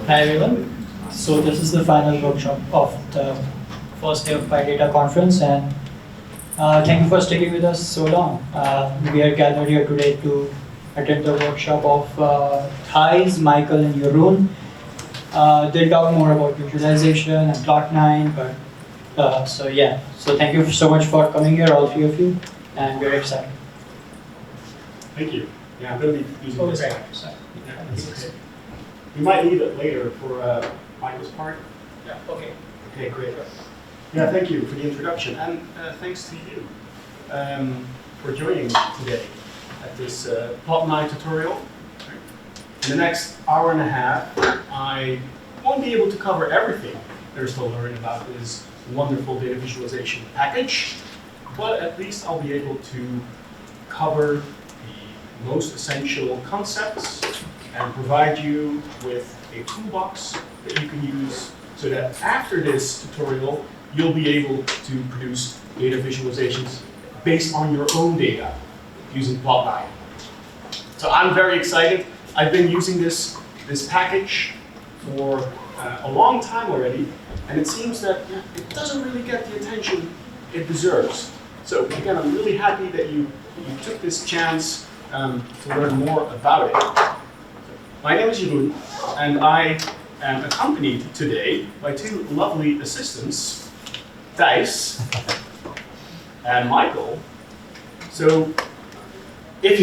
Hi everyone. So this is the final workshop of the first day of PyData conference, and thank you for sticking with us so long. We are gathered here today to attend the workshop of Thais, Michael, and Jeroen. They'll talk more about visualization and Plotnine, but so thank you so much for coming here, all three of you, and we're excited. Thank you. Yeah, I'm going to be using this. Right. Yeah, that's okay. We might need it later for Michael's part. Yeah. Okay. Okay, great. Yeah, thank you for the introduction, and thanks to you for joining today at this Plotnine tutorial. In the next hour and a half, I won't be able to cover everything there's to learn about this wonderful data visualization package, but at least I'll be able to cover the most essential concepts and provide you with a toolbox that you can use so that after this tutorial, you'll be able to produce data visualizations based on your own data using Plotnine. So I'm very excited. I've been using this package for a long time already, and it seems that it doesn't really get the attention it deserves. So again, I'm really happy that you took this chance to learn more about it. My name is Jeroen, and I am accompanied today by two lovely assistants, Thijs and Michael. So if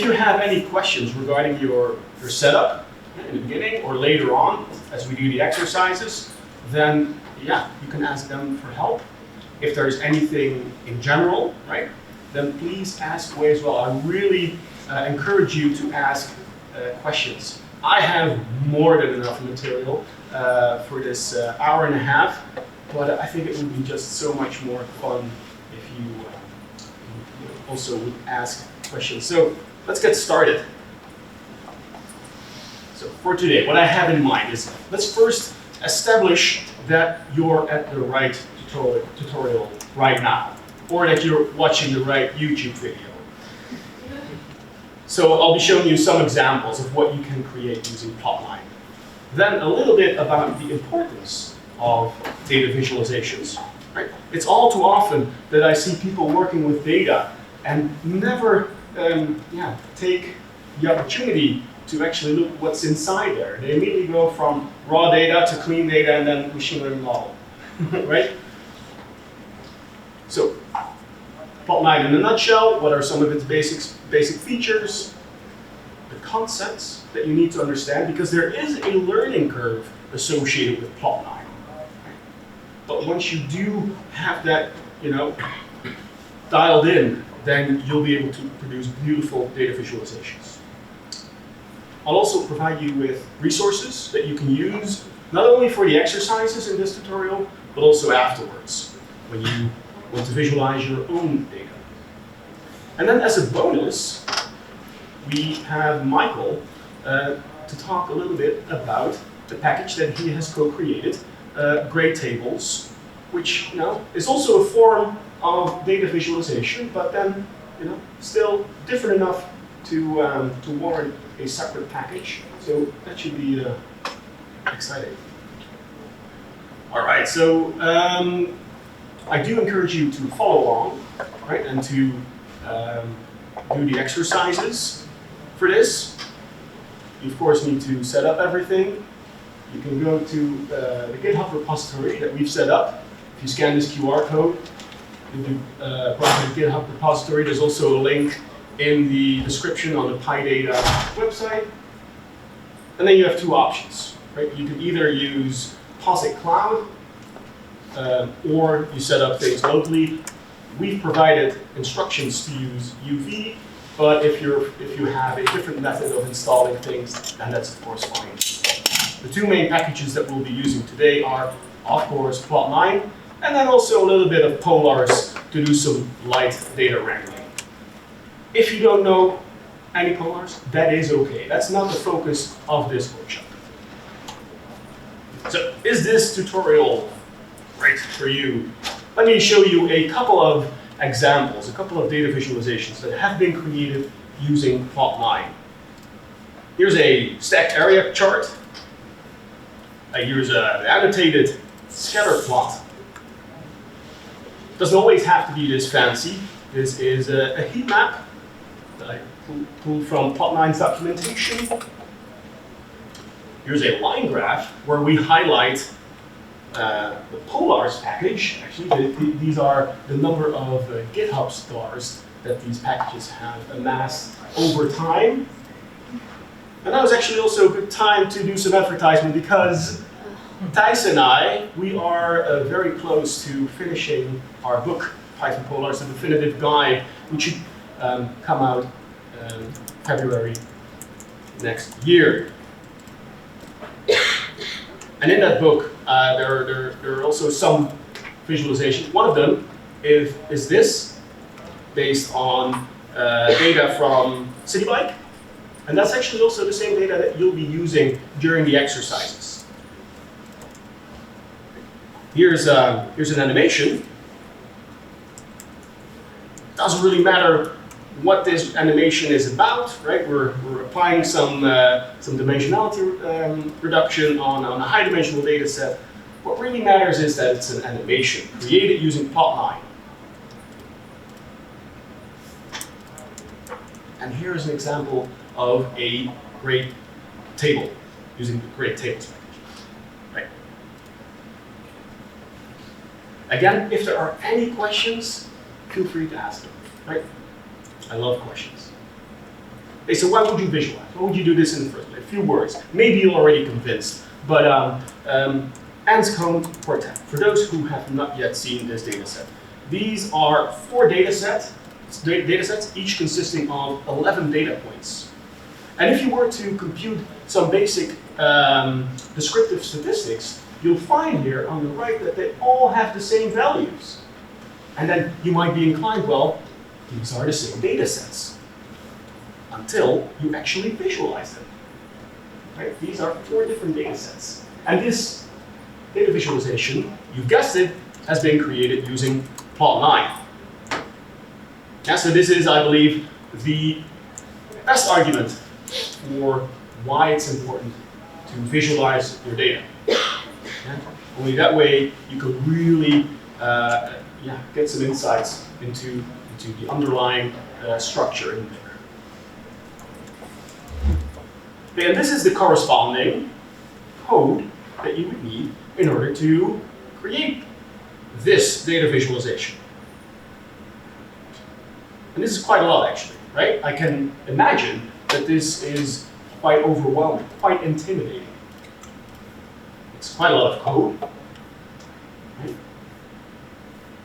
you have any questions regarding your setup in the beginning or later on as we do the exercises, then yeah, you can ask them for help. If there's anything in general, right, then please ask away as well. I really encourage you to ask questions. I have more than enough material for this hour and a half, but I think it would be just so much more fun if you also would ask questions. So let's get started. So for today, what I have in mind is let's first establish that you're at the right tutorial right now, or that you're watching the right YouTube video. So I'll be showing you some examples of what you can create using Plotnine. Then a little bit about the importance of data visualizations. Right? It's all too often that I see people working with data and never take the opportunity to actually look what's inside there. They immediately go from raw data to clean data and then machine learning model, right? So, Plotnine in a nutshell, what are some of its basic features, the concepts that you need to understand, because there is a learning curve associated with Plotnine. But once you do have that, dialed in, then you'll be able to produce beautiful data visualizations. I'll also provide you with resources that you can use, not only for the exercises in this tutorial, but also afterwards, when you want to visualize your own data. And then as a bonus, we have Michael to talk a little bit about the package that he has co-created, Grade Tables, which is also a form of data visualization, but then still different enough to warrant a separate package. So that should be exciting. All right, so I do encourage you to follow along, right, and to do the exercises for this. You of course need to set up everything. You can go to the GitHub repository that we've set up. If you scan this QR code, into the GitHub repository. There's also a link in the description on the PyData website. And then you have two options, right? You can either use POSIX Cloud, or you set up things locally. We've provided instructions to use UV, but if you have a different method of installing things, then that's of course fine. The two main packages that we'll be using today are, of course, Plotnine, and then also a little bit of Polars to do some light data wrangling. If you don't know any Polars, that is okay. That's not the focus of this workshop. So, is this tutorial right for you? Let me show you a couple of examples, a couple of data visualizations that have been created using Plotnine. Here's a stacked area chart I use an annotated scatter plot. Doesn't always have to be this fancy. This is a heat map that I pulled from Plotnine's documentation. Here's a line graph where we highlight the polars package. Actually, these are the number of GitHub stars that these packages have amassed over time. And that was actually also a good time to do some advertisement because Thijs and I, we are very close to finishing our book, Python Polars, the definitive guide, which should come out February next year. And in that book, there are also some visualizations. One of them is this, based on data from City Bike. And that's actually also the same data that you'll be using during the exercises. Here's an animation. Doesn't really matter what this animation is about, right? We're applying some dimensionality reduction on a high-dimensional data set. What really matters is that it's an animation created using Plotnine. And here's an example of a great table using the great tables package. Right. Again, if there are any questions, feel free to ask them. Right? I love questions. Okay, so why would you visualize? Why would you do this in the first place? A few words. Maybe you're already convinced, but Anscombe Quartet. For those who have not yet seen this data set, these are 4 data sets, each consisting of 11 data points. And if you were to compute some basic descriptive statistics, you'll find here on the right that they all have the same values. And then you might be inclined, well, these are the same data sets, until you actually visualize them. Right? These are 4 different data sets. And this data visualization, you guessed it, has been created using Plotnine. Yeah, so this is, I believe, the best argument for why it's important to visualize your data. Yeah? Only that way you can really get some insights into the underlying structure in there. Okay, and this is the corresponding code that you would need in order to create this data visualization. And this is quite a lot, actually, right? I can imagine that this is quite overwhelming, quite intimidating. It's quite a lot of code. Right?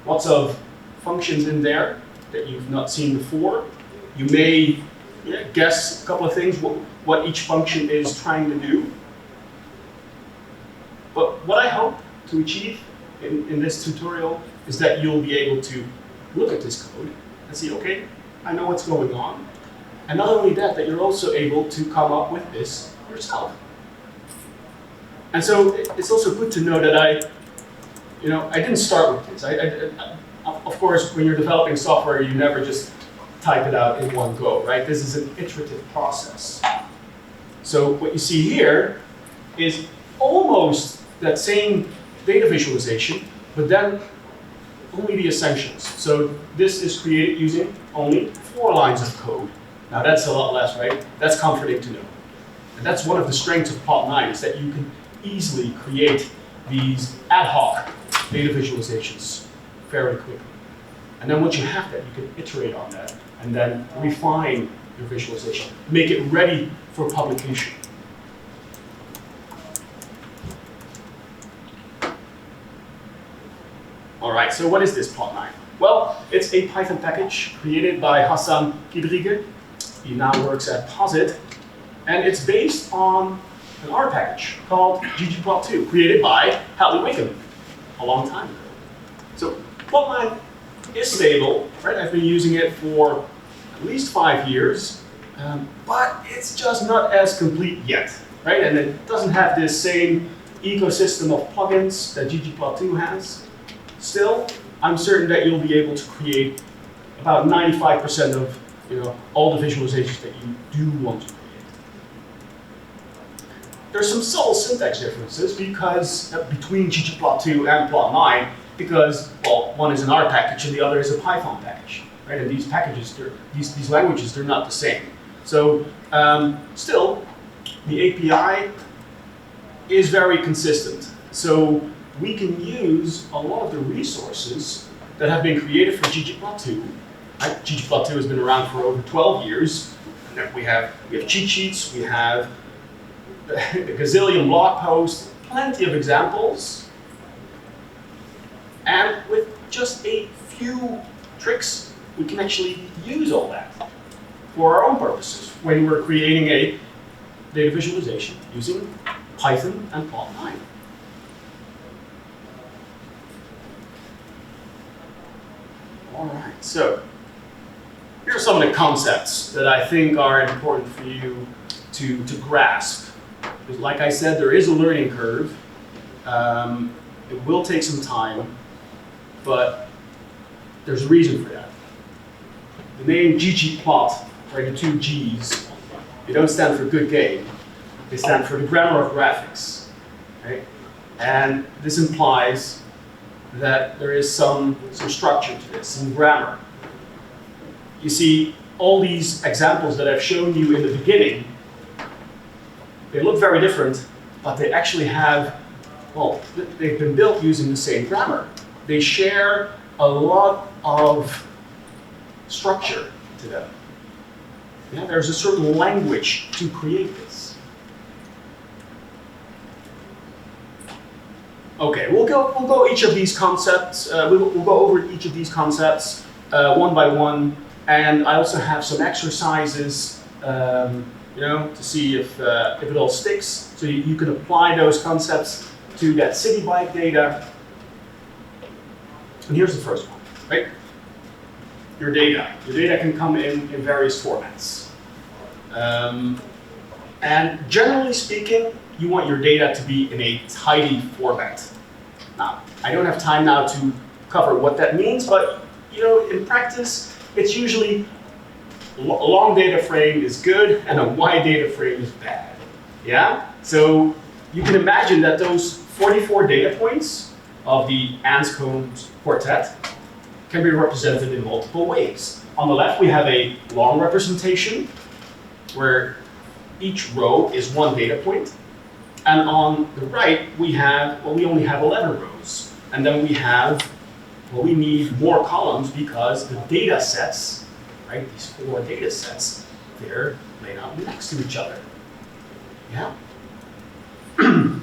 Lots of functions in there that you've not seen before. You may guess a couple of things, what each function is trying to do. But what I hope to achieve in this tutorial is that you'll be able to look at this code and see, okay, I know what's going on. And not only that, that you're also able to come up with this yourself. And so it's also good to know that I didn't start with this. Of course, when you're developing software, you never just type it out in one go, right? This is an iterative process. So what you see here is almost that same data visualization, but then only the essentials. So this is created using only 4 lines of code. Now that's a lot less, right? That's comforting to know. And that's one of the strengths of Plotnine, is that you can easily create these ad hoc data visualizations very quickly. And then once you have that, you can iterate on that and then refine your visualization, make it ready for publication. All right, so what is this Plotnine? Well, it's a Python package created by Hassan Kidrige. He now works at Posit, and it's based on an R package called ggplot2, created by Hadley Wickham a long time ago. So Plotnine is stable, right? I've been using it for at least 5 years, but it's just not as complete yet, right? And it doesn't have this same ecosystem of plugins that ggplot2 has. Still, I'm certain that you'll be able to create about 95% of all the visualizations that you do want to create. there's some subtle syntax differences because between ggplot2 and Plotnine, because, well, one is an R package and the other is a Python package, right? And these packages, these languages, they're not the same. So still, the API is very consistent. So we can use a lot of the resources that have been created for ggplot2. Right? ggplot2 has been around for over 12 years. And then we have cheat sheets, we have a gazillion blog posts, plenty of examples. And with just a few tricks, we can actually use all that for our own purposes when we're creating a data visualization using Python and Plotnine. All right, so here are some of the concepts that I think are important for you to grasp. Because like I said, there is a learning curve. It will take some time, but there's a reason for that. The name ggplot, or the two G's, they don't stand for good game. They stand for the grammar of graphics. Right? And this implies that there is some structure to this, some grammar. You see, all these examples that I've shown you in the beginning, they look very different, but they actually have, well, they've been built using the same grammar. They share a lot of structure to them. Yeah, there's a certain language to create this. Okay, we'll go each of these concepts. We'll go over each of these concepts one by one, and I also have some exercises, to see if it all sticks. So you can apply those concepts to that city bike data. And here's the first one, right? Your data. Your data can come in various formats. And generally speaking, you want your data to be in a tidy format. Now, I don't have time now to cover what that means, but in practice, it's usually a long data frame is good and a wide data frame is bad. Yeah? So you can imagine that those 44 data points of the Anscombe quartet can be represented in multiple ways. On the left, we have a long representation where each row is one data point. And on the right, we only have 11 rows. And then we need more columns because the data sets, right, these 4 data sets, they're laid out next to each other. Yeah? The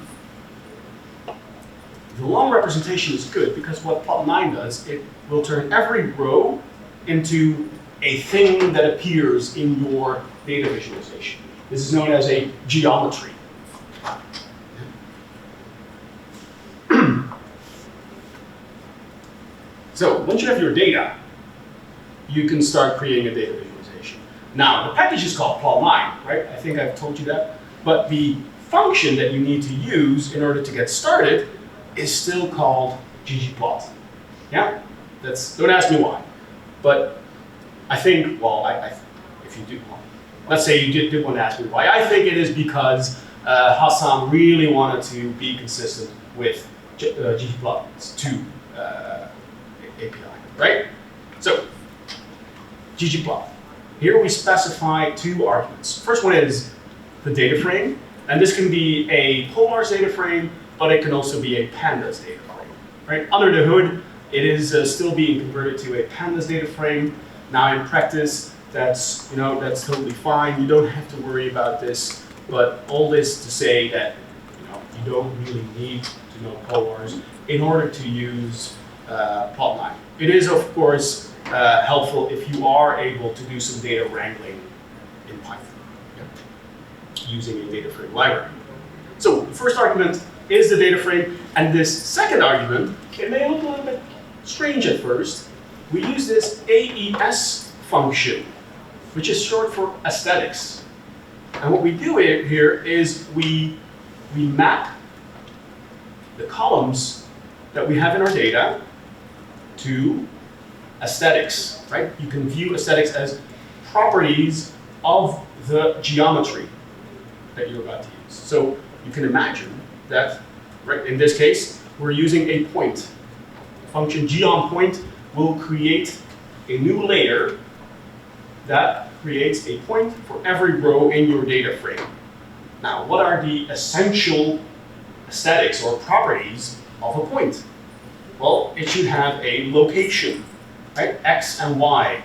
long representation is good because what Plotnine does, it will turn every row into a thing that appears in your data visualization. This is known as a geometry. So once you have your data, you can start creating a data visualization. Now, the package is called Plotnine, right? I think I've told you that. But the function that you need to use in order to get started is still called ggplot. Yeah? Don't ask me why. But I think, well, if you do, well, let's say you did want to ask me why. I think it is because Hassan really wanted to be consistent with ggplot2 API, right? So, ggplot. Here we specify 2 arguments. First one is the data frame, and this can be a Polars data frame, but it can also be a pandas data frame, right? Under the hood, it is still being converted to a pandas data frame. Now in practice, that's totally fine. You don't have to worry about this, but all this to say that you don't really need to know Polars in order to use Plotnine. It is, of course, helpful if you are able to do some data wrangling in Python, using a data frame library. So the first argument is the data frame, and this second argument, it may look a little bit strange at first. We use this AES function, which is short for aesthetics. And what we do here is we map the columns that we have in our data to aesthetics, right? You can view aesthetics as properties of the geometry that you're about to use. So you can imagine that, right, in this case, we're using a point. Function gOnPoint will create a new layer that creates a point for every row in your data frame. Now, what are the essential aesthetics or properties of a point? Well, it should have a location, right? X and Y.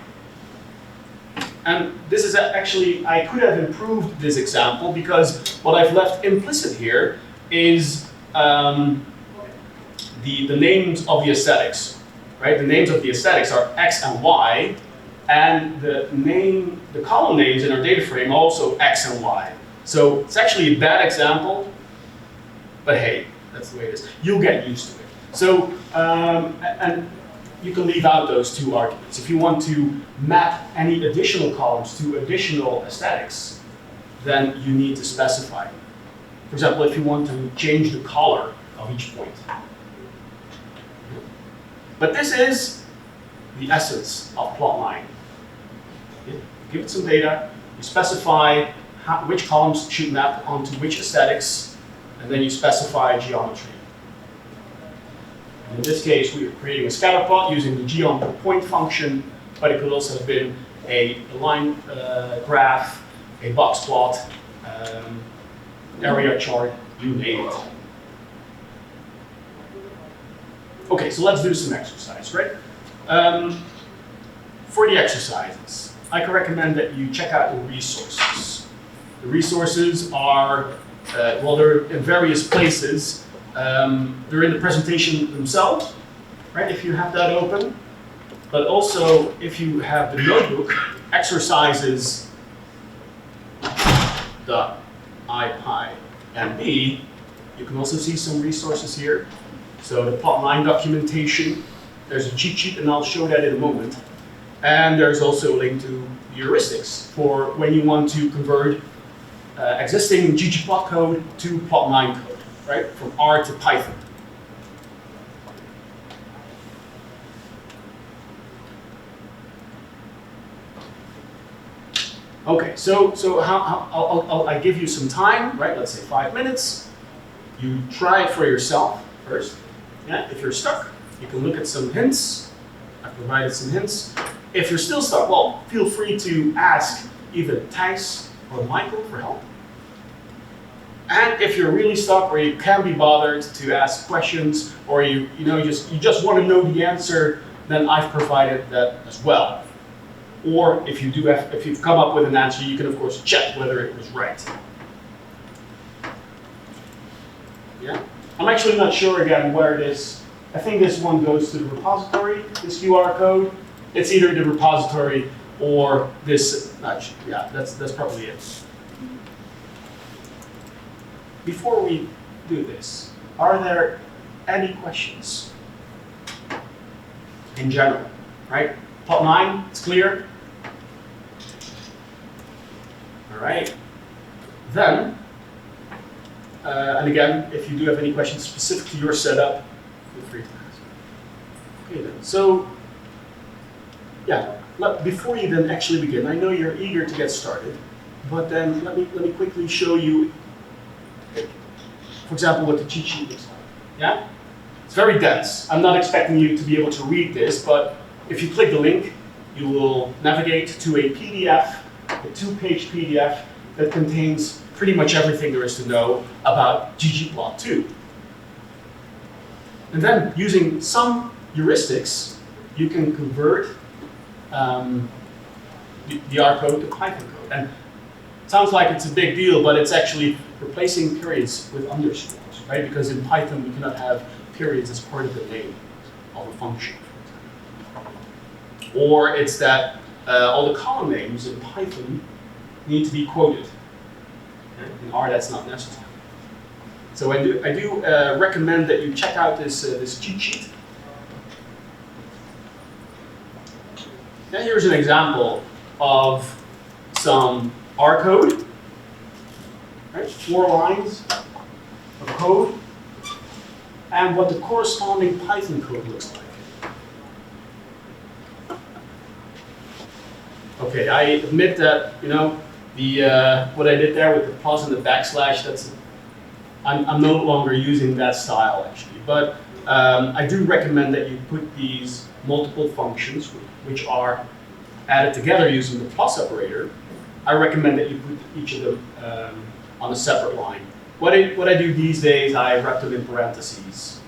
And this is actually, I could have improved this example because what I've left implicit here is the names of the aesthetics, right? The names of the aesthetics are X and Y, and the column names in our data frame are also X and Y. So it's actually a bad example, but hey, that's the way it is. You'll get used to it. So, and you can leave out those two arguments. If you want to map any additional columns to additional aesthetics, then you need to specify. For example, if you want to change the color of each point. But this is the essence of Plotnine. You give it some data, you specify which columns should map onto which aesthetics, and then you specify geometry. In this case, we are creating a scatter plot using the gOnPoint function, but it could also have been a line graph, a box plot, area chart, you name it. Okay, so let's do some exercise, right? For the exercises, I can recommend that you check out the resources. The resources are, well, they're in various places. They're in the presentation themselves, right, if you have that open. But also, if you have the notebook, exercises.ipynb, you can also see some resources here. So the Plotnine documentation, there's a cheat sheet, and I'll show that in a moment. And there's also a link to heuristics for when you want to convert existing ggplot code to Plotnine code, right? From R to Python. Okay, so I'll give you some time, right? Let's say 5 minutes. You try it for yourself first. Yeah, if you're stuck, you can look at some hints. I provided some hints. If you're still stuck, well, feel free to ask either Thijs or Michael for help. And if you're really stuck or you can't be bothered to ask questions, or you just want to know the answer, then I've provided that as well. Or if you've come up with an answer, you can of course check whether it was right. Yeah, I'm actually not sure again where it is. I think this one goes to the repository, this QR code. It's either the repository or this, yeah, that's probably it. Before we do this, are there any questions? In general, right? Plotnine, it's clear? All right. Then, and again, if you do have any questions specific to your setup, feel free to ask. Okay then, so, yeah, before you then actually begin, I know you're eager to get started, but then let me quickly show you, for example, what the cheat sheet looks like. Yeah? It's very dense. I'm not expecting you to be able to read this, but if you click the link, you will navigate to a PDF, a 2-page PDF that contains pretty much everything there is to know about ggplot2. And then, using some heuristics, you can convert the R code to Python code. And it sounds like it's a big deal, but it's actually replacing periods with underscores, right? Because in Python, we cannot have periods as part of the name of a function. Or it's that all the column names in Python need to be quoted. In R, that's not necessary. So I do recommend that you check out this cheat sheet. Now here's an example of some R code, right? 4 lines of code, and what the corresponding Python code looks like. Okay, I admit that, the what I did there with the plus and the backslash, that's I'm no longer using that style actually, but I do recommend that you put these multiple functions, which are added together using the plus operator. I recommend that you put each of them on a separate line. What I do these days, I wrap them in parentheses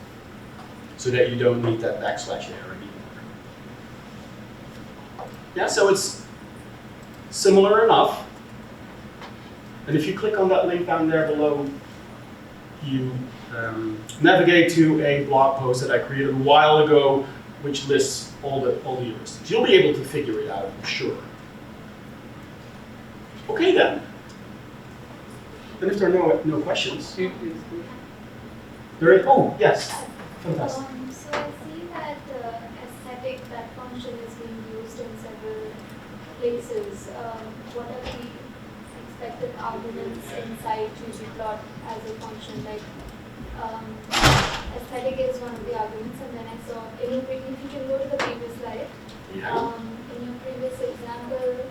so that you don't need that backslash there anymore. Yeah, so it's similar enough. And if you click on that link down there below, you navigate to a blog post that I created a while ago, which lists all the heuristics. You'll be able to figure it out, I'm sure. Okay then. And if there are no questions, there is. Oh yes, fantastic. So I see that aesthetic, that function is being used in several places. What are the expected arguments inside ggplot as a function? Like aesthetic is one of the arguments, and then I saw if you can go to the previous slide. Yeah. In your previous example,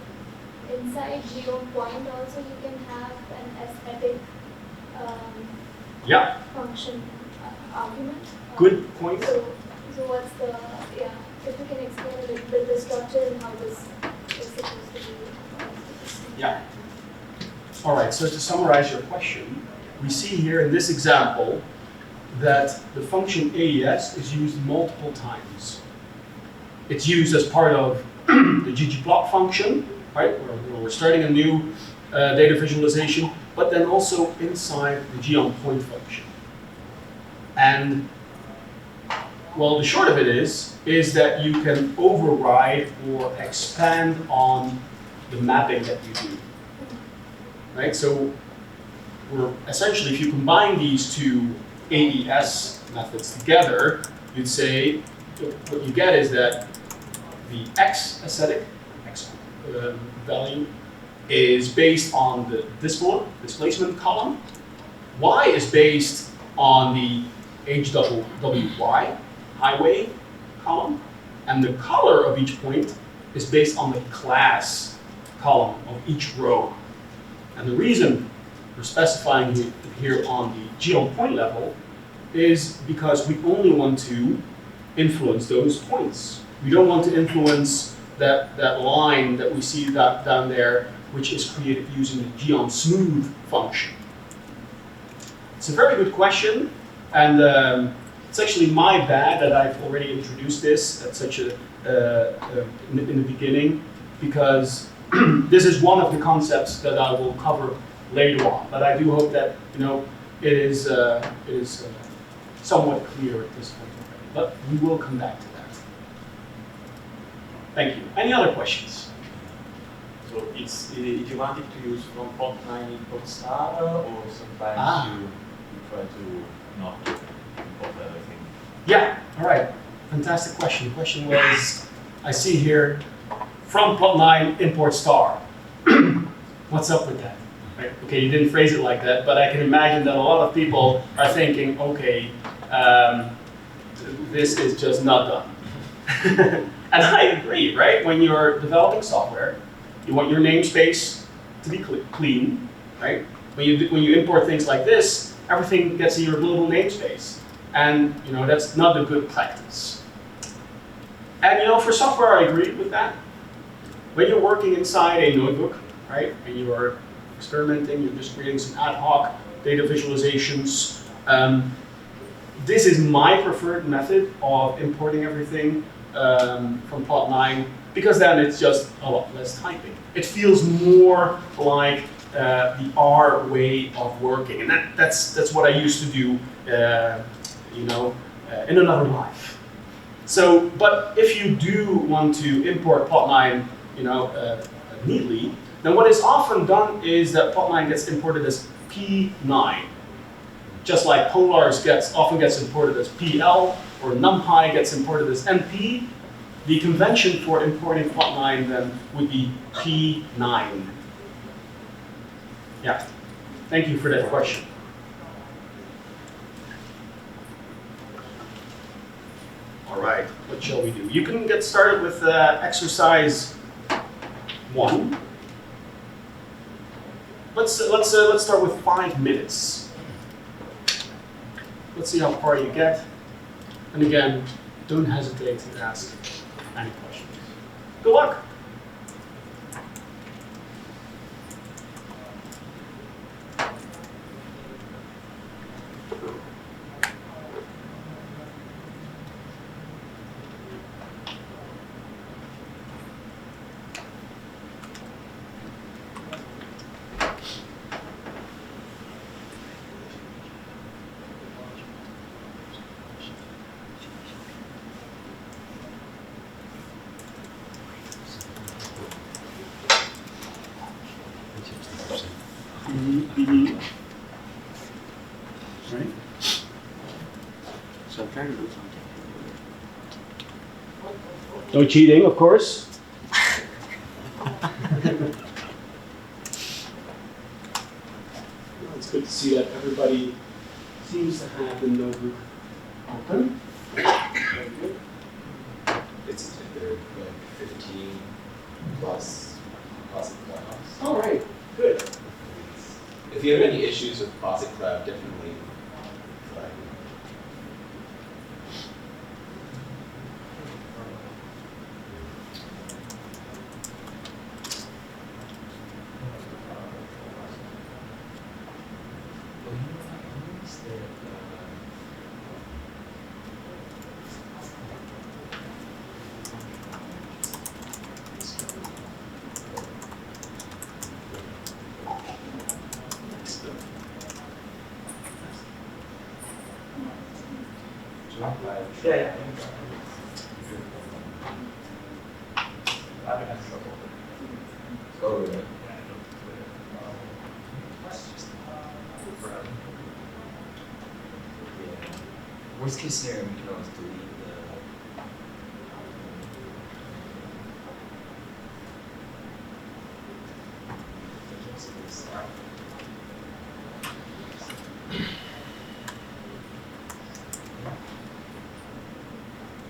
inside geoPoint also you can have an aesthetic Yeah. function argument. Good point. So what's the, if you can explain a little bit the structure and how this is supposed to be. Yeah. All right, so to summarize your question, we see here in this example that the function AES is used multiple times. It's used as part of the ggplot function, right, where we're starting a new data visualization, but then also inside the geonPoint function. And well, the short of it is that you can override or expand on the mapping that you do. Right? So we're essentially, if you combine these two AES methods together, you'd say what you get is that the X aesthetic, X value, is based on the displacement column. Y is based on the HWY, highway column, and the color of each point is based on the class column of each row. And the reason we're specifying it here on the geoPoint level is because we only want to influence those points. We don't want to influence that line that we see down there, which is created using the geonSmooth function. It's a very good question, and it's actually my bad that I've already introduced this at such a in the beginning, because this is one of the concepts that I will cover later on. But I do hope that it is somewhat clear at this point already. But we will come back to that. Thank you. Any other questions? So it's if you wanted to use from Plotnine import star, or sometimes you try to not import everything. Yeah. All right. Fantastic question. The question was, I see here, from Plotnine import star. What's up with that? Right? Okay, you didn't phrase it like that, but I can imagine that a lot of people are thinking, okay, this is just not done. And I agree, right? When you're developing software, you want your namespace to be clean, right? When you import things like this, everything gets in your global namespace, and that's not a good practice. And for software, I agree with that. When you're working inside a notebook, right, and you are experimenting, you're just creating some ad hoc data visualizations. This is my preferred method of importing everything from Plotnine, because then it's just a lot less typing. It feels more like the R way of working, and that's what I used to do, in another life. So, but if you do want to import Plotnine, neatly, then what is often done is that Plotnine gets imported as P9. Just like Polars often gets imported as PL, or NumPy gets imported as NP, the convention for importing Plotnine then would be P9. Yeah, thank you for that question. All right, what shall we do? You can get started with exercise 1. Let's start with 5 minutes. Let's see how far you get. And again, don't hesitate to ask any questions. Good luck. Right? So I'm trying to do something. No cheating, of course. It's good to see that everybody seems to have the notebook open. Very good. It's they're like 15 plus Closet Clubhouse. All right, good. If you have any issues with Closet Club, definitely flag me. Yeah. Oh, really? Worst case scenario, we can always delete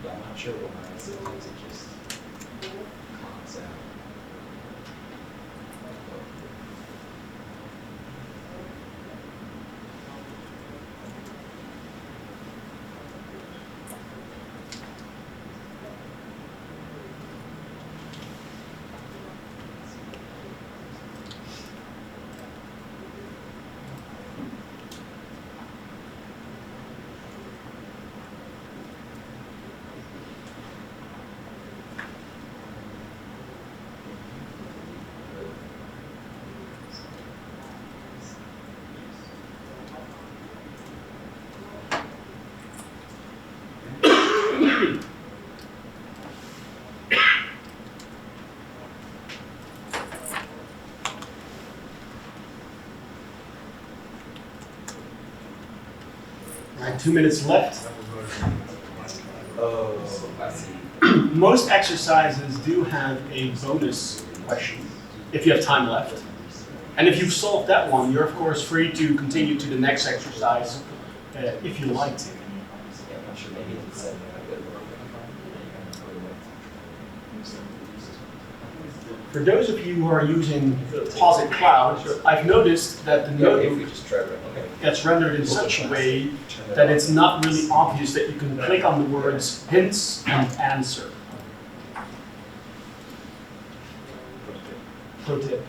yeah, I'm not sure why. Sometimes it just clocks out. All right, 2 minutes left. Oh, I see. Most exercises do have a bonus question if you have time left. And if you've solved that one, you're of course free to continue to the next exercise if you like to. Yeah, I'm not sure. Maybe it's said For those of you who are using Posit Cloud, I've noticed that the if notebook we just try to okay. gets rendered in such a way that it's not really obvious that you can click on the words hints and answer. Pro tip.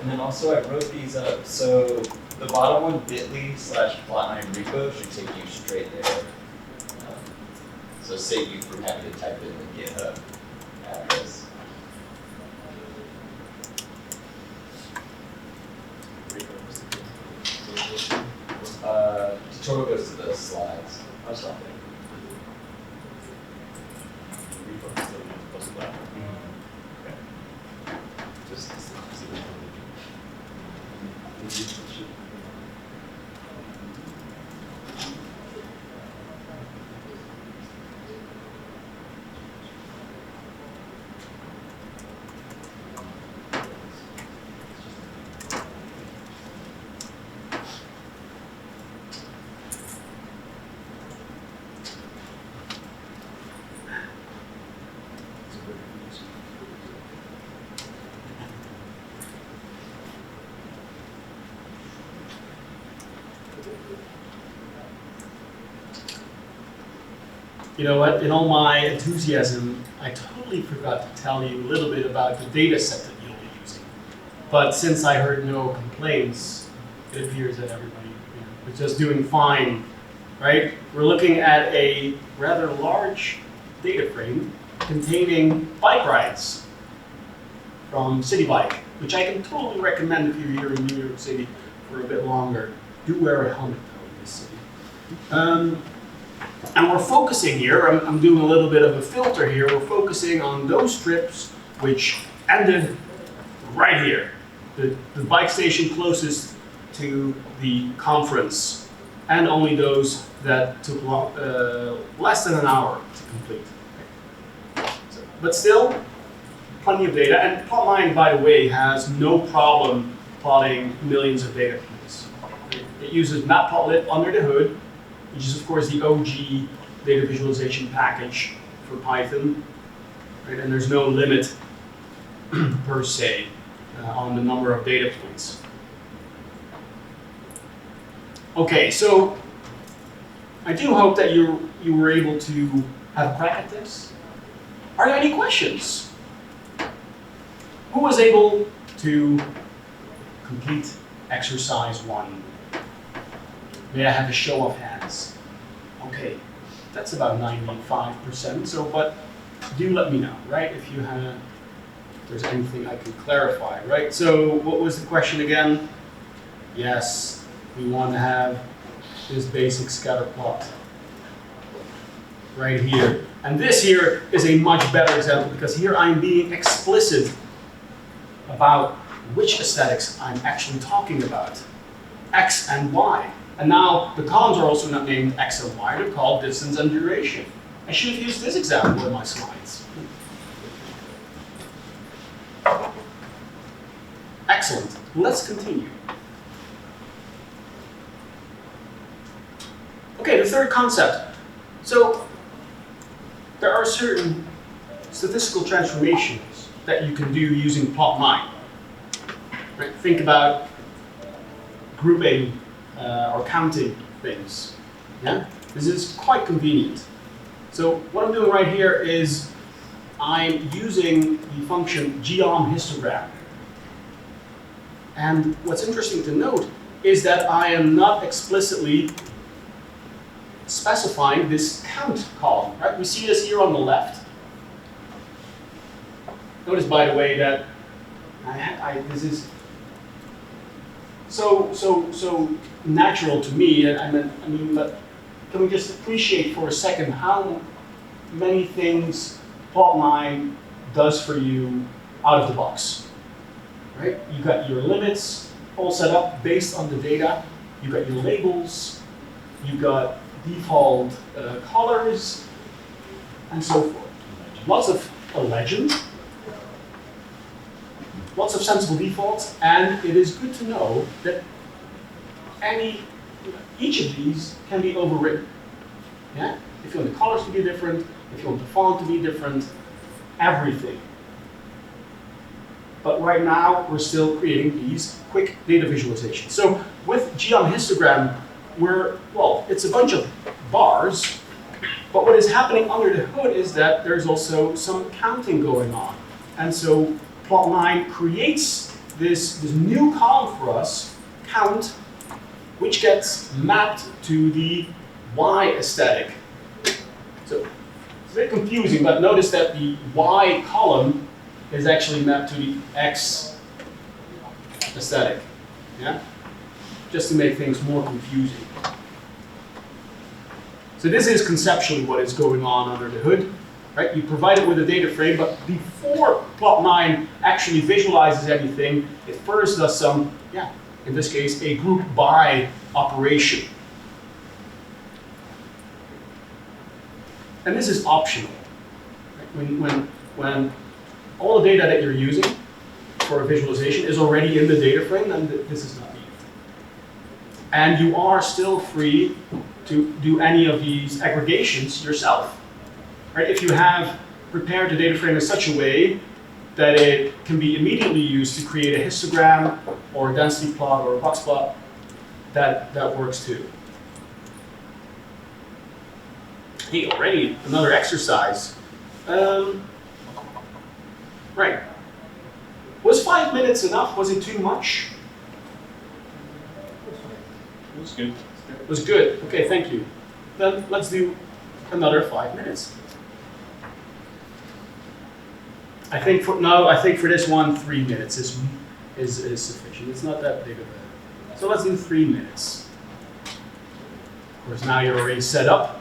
And then also I wrote these up, so the bottom one, bit.ly/Plotnine repo, should take you straight there. So save you from having to type in the GitHub address. Tutorial goes to the slides. Or something. Just you know what, in all my enthusiasm, I totally forgot to tell you a little bit about the data set that you'll be using. But since I heard no complaints, it appears that everybody is just doing fine, right? We're looking at a rather large data frame containing bike rides from City Bike, which I can totally recommend if you're here in New York City for a bit longer. Do wear a helmet though in this city. And we're focusing here, I'm doing a little bit of a filter here, we're focusing on those trips which ended right here. The bike station closest to the conference, and only those that took less than an hour to complete. So, but still, plenty of data, and Plotnine, by the way, has no problem plotting millions of data points. It uses Matplotlib under the hood, which is of course the OG data visualization package for Python, right? And there's no limit per se on the number of data points. Okay, so I do hope that you were able to have a crack at this. Are there any questions? Who was able to complete exercise 1? May I have a show of hands? Okay, that's about 95%. So, but do let me know, right? If there's anything I can clarify, right? So, what was the question again? Yes, we want to have this basic scatter plot right here. And this here is a much better example because here I'm being explicit about which aesthetics I'm actually talking about, X and Y. And now the columns are also not named X and Y, they're called distance and duration. I should have used this example in my slides. Excellent, let's continue. Okay, the third concept. So there are certain statistical transformations that you can do using Plotnine. Right? Think about grouping or counting things. Yeah? This is quite convenient. So what I'm doing right here is I'm using the function geom_histogram. And what's interesting to note is that I am not explicitly specifying this count column. Right? We see this here on the left. Notice, by the way, that this is so natural to me. I mean, but can we just appreciate for a second how many things Plotnine does for you out of the box? Right? You got your limits all set up based on the data. You got your labels. You got default colors, and so forth. Lots of a legend. Lots of sensible defaults, and it is good to know that each of these can be overwritten. Yeah? If you want the colors to be different, if you want the font to be different, everything. But right now, we're still creating these quick data visualizations. So with geom_histogram, it's a bunch of bars, but what is happening under the hood is that there's also some counting going on. And so Plotnine creates this new column for us, count, which gets mapped to the Y aesthetic. So it's a bit confusing, but notice that the Y column is actually mapped to the X aesthetic. Yeah? Just to make things more confusing. So this is conceptually what is going on under the hood. Right? You provide it with a data frame, but before Plotnine actually visualizes anything, it first does some, in this case, a group by operation. And this is optional. Right? When all the data that you're using for a visualization is already in the data frame, then this is not needed. And you are still free to do any of these aggregations yourself. Right? If you have prepared the data frame in such a way that it can be immediately used to create a histogram or a density plot or a box plot, that works too. Hey, already another exercise. Right. Was 5 minutes enough? Was it too much? It was good. It was good. Okay, thank you. Then let's do another 5 minutes. I think for this one, 3 minutes is sufficient. It's not that big of a. So let's do 3 minutes. Of course, now you're already set up.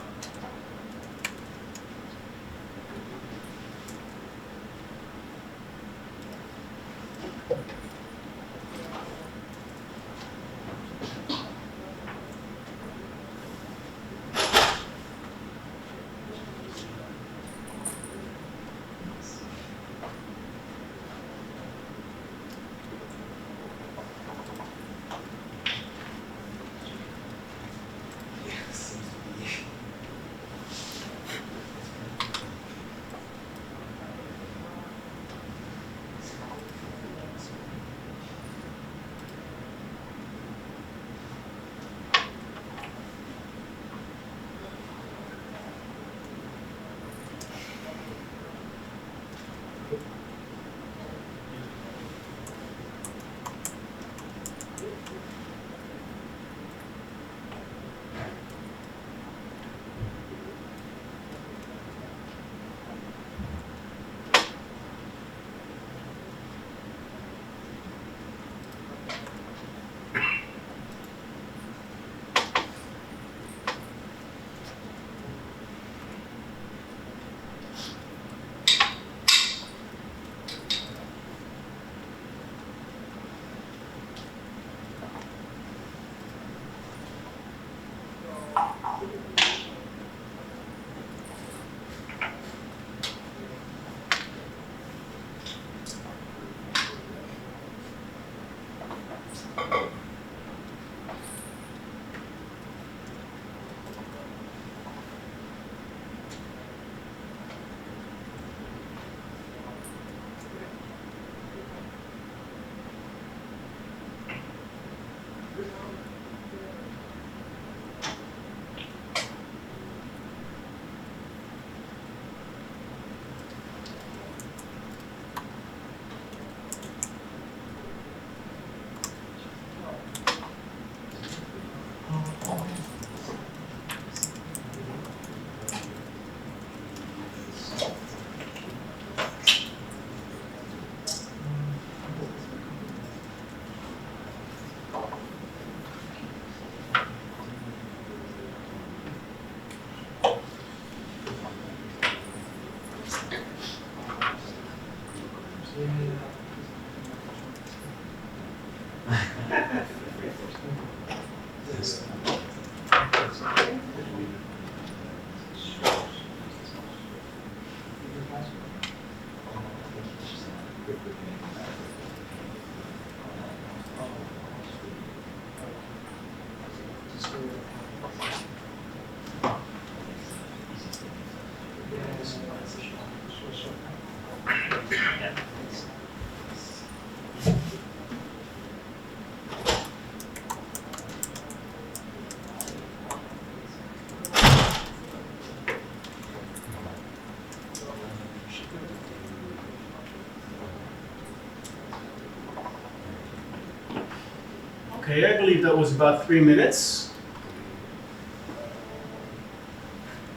Okay, I believe that was about 3 minutes.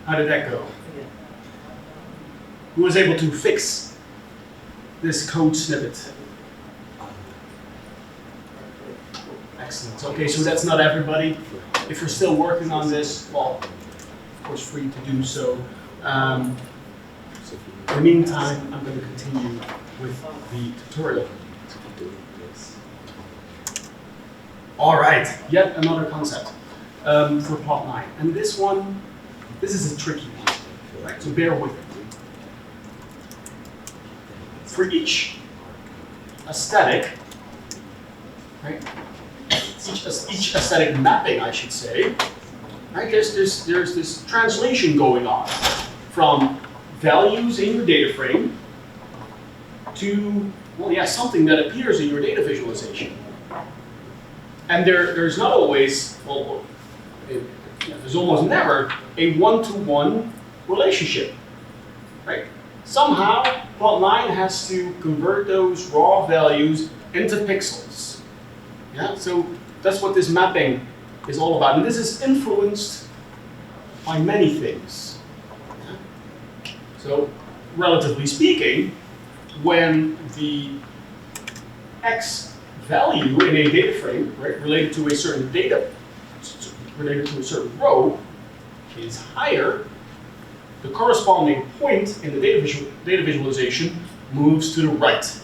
How did that go? Who was able to fix this code snippet? Excellent. Okay, so that's not everybody. If you're still working on this, well, of course, free to do so. In the meantime, I'm going to continue with the tutorial. All right, yet another concept for Plotnine. And this is a tricky one, right? So bear with it. For each aesthetic, right? Each aesthetic mapping, I should say, right? There's this translation going on from values in your data frame to, well, yeah, something that appears in your data visualization. And there's not always, well, there's almost never a one-to-one relationship, right? Somehow, Plotnine has to convert those raw values into pixels. Yeah, so that's what this mapping is all about. And this is influenced by many things. Yeah? So, relatively speaking, when the X value in a data frame, right, related to a certain row is higher, the corresponding point in the data visualization moves to the right.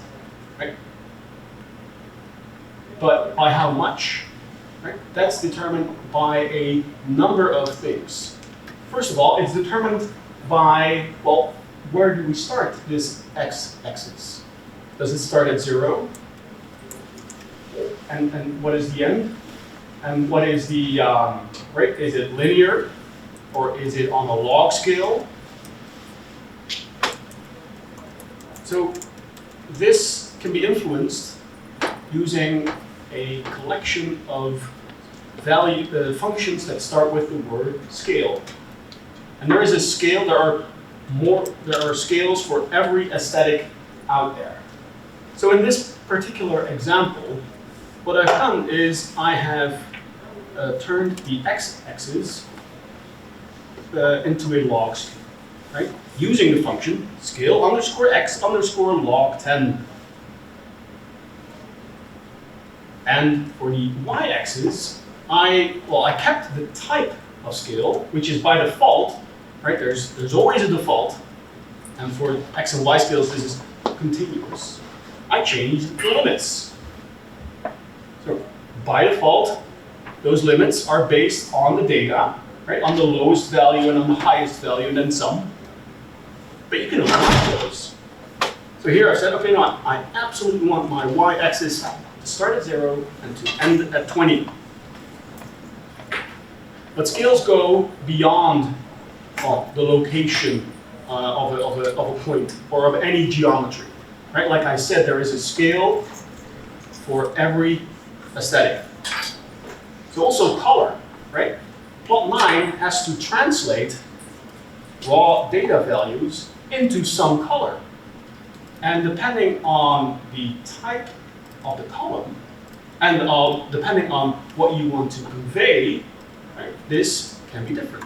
But by how much? Right? That's determined by a number of things. First of all, it's determined by, well, where do we start this x-axis? Does it start at 0? And what is the end? And what is the, right? Is it linear? Or is it on a log scale? So this can be influenced using a collection of functions that start with the word scale. And there is a scale, there are scales for every aesthetic out there. So in this particular example, what I've done is I have turned the x-axis into a log scale, right? Using the function scale underscore x underscore log 10. And for the y-axis, I kept the type of scale, which is by default, right? There's always a default, and for x and y scales, this is continuous. I changed the limits. So by default, those limits are based on the data, right? On the lowest value and on the highest value, and then some. But you can override those. So here I said, okay, no, I absolutely want my y-axis to start at 0 and to end at 20. But scales go beyond the location of a point or of any geometry. Right? Like I said, there is a scale for every aesthetic. So also color, right? Plotnine has to translate raw data values into some color. And depending on the type of the column, and depending on what you want to convey, right, this can be different.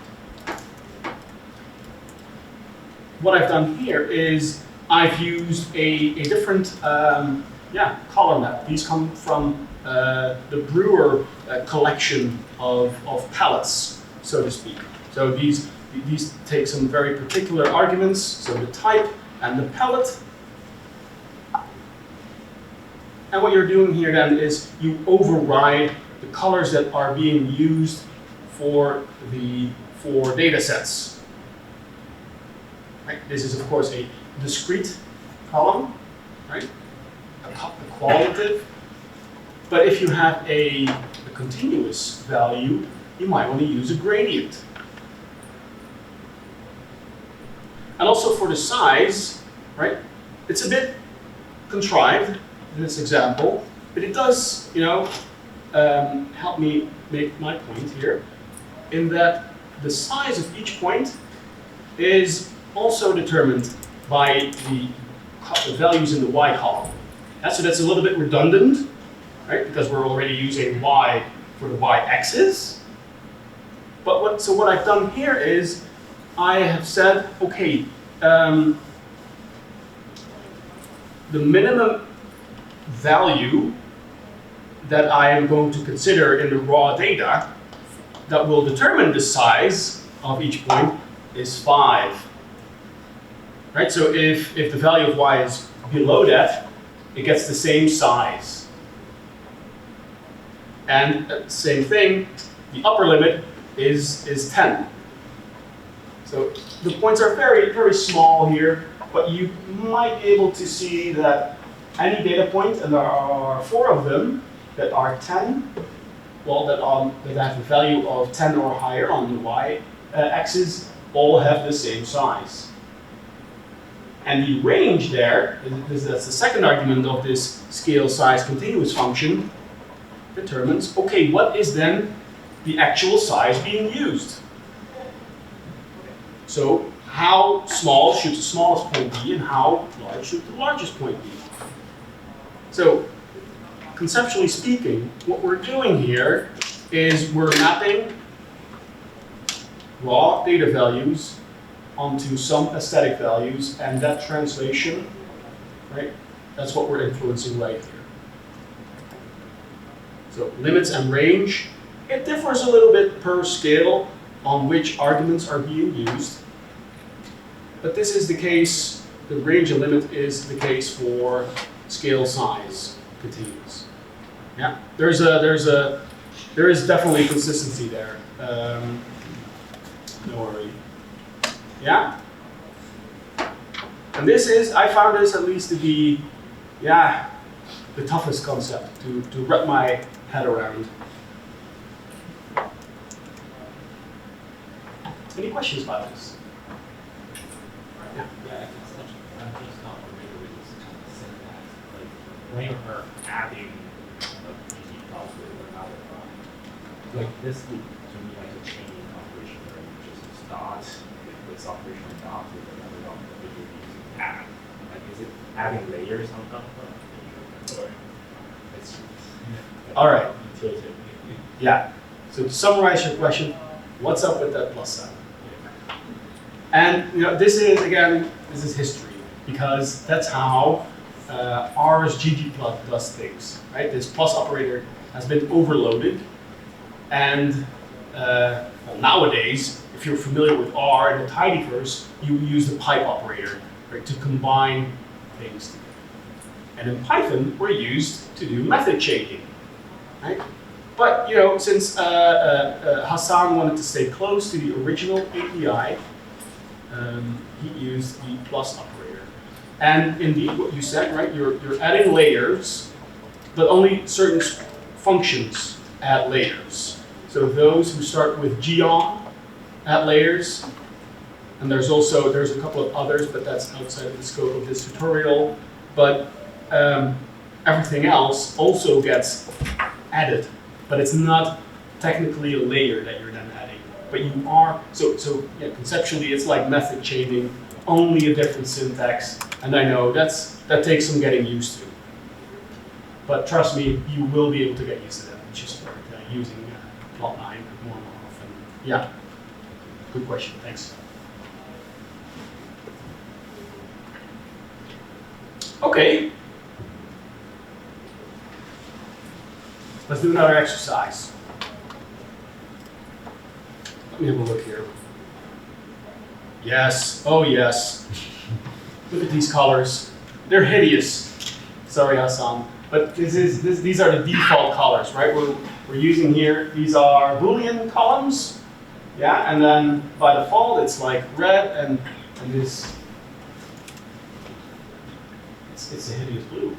What I've done here is I've used a different color map. These come from the Brewer collection of palettes, so to speak. So these take some very particular arguments, so the type and the palette. And what you're doing here then is you override the colors that are being used for data sets. Right? This is of course a discrete column, right? A qualitative. But if you have a continuous value, you might want to use a gradient. And also for the size, right? It's a bit contrived in this example, but it does, help me make my point here, in that the size of each point is also determined by the values in the y column. So that's a little bit redundant, right? Because we're already using y for the y-axis. But what I've done here is I have said, okay, the minimum value that I am going to consider in the raw data that will determine the size of each point is 5. Right? So if the value of y is below that, it gets the same size. And same thing, the upper limit is 10. So the points are very, very small here, but you might be able to see that any data point, and there are 4 of them that are 10, that have a value of 10 or higher on the y-axis, all have the same size. And the range there, that's the second argument of this scale size continuous function, determines, okay, what is then the actual size being used? So how small should the smallest point be and how large should the largest point be. So conceptually speaking, what we're doing here is we're mapping raw data values onto some aesthetic values, and that translation, right, that's what we're influencing right here. So limits and range, it differs a little bit per scale on which arguments are being used. But this is the case, the range and limit is the case for scale size continuous. Yeah, there is definitely consistency there. No worry. Yeah. And this is, I found this at least to be, yeah, the toughest concept to wrap my head around. Any questions about this? Yeah. I'm just not familiar with this kind of syntax. Like when you're adding a PG file to another file, like this would to me like a chaining operation where you just start with this operation and dot with another operation that you're using add. Like is it adding layers on top of it? Or it's All right. intuitive. Yeah. So to summarize your question, what's up with that plus sign? And this is history, because that's how R's ggplot does things, right? This plus operator has been overloaded, and well, nowadays, if you're familiar with R and the tidyverse, you use the pipe operator, right, to combine things together. And in Python, we're used to do method changing, right? But since Hassan wanted to stay close to the original API, he used the plus operator. And indeed, what you said, right? You're adding layers, but only certain functions add layers. So those who start with geon add layers, and there's a couple of others, but that's outside of the scope of this tutorial. But everything else also gets added, but it's not technically a layer that you're then adding. But you are, so yeah, conceptually it's like method chaining, only a different syntax. And I know that takes some getting used to. But trust me, you will be able to get used to that once you start using Plotnine more and more often. Yeah, good question, thanks. Okay. Let's do another exercise. Let me have a look here. Yes, oh yes. Look at these colors. They're hideous. Sorry, Hassan. But these are the default colors, right? We're using here, these are Boolean columns. Yeah, and then by default it's like red and this, it's a hideous blue.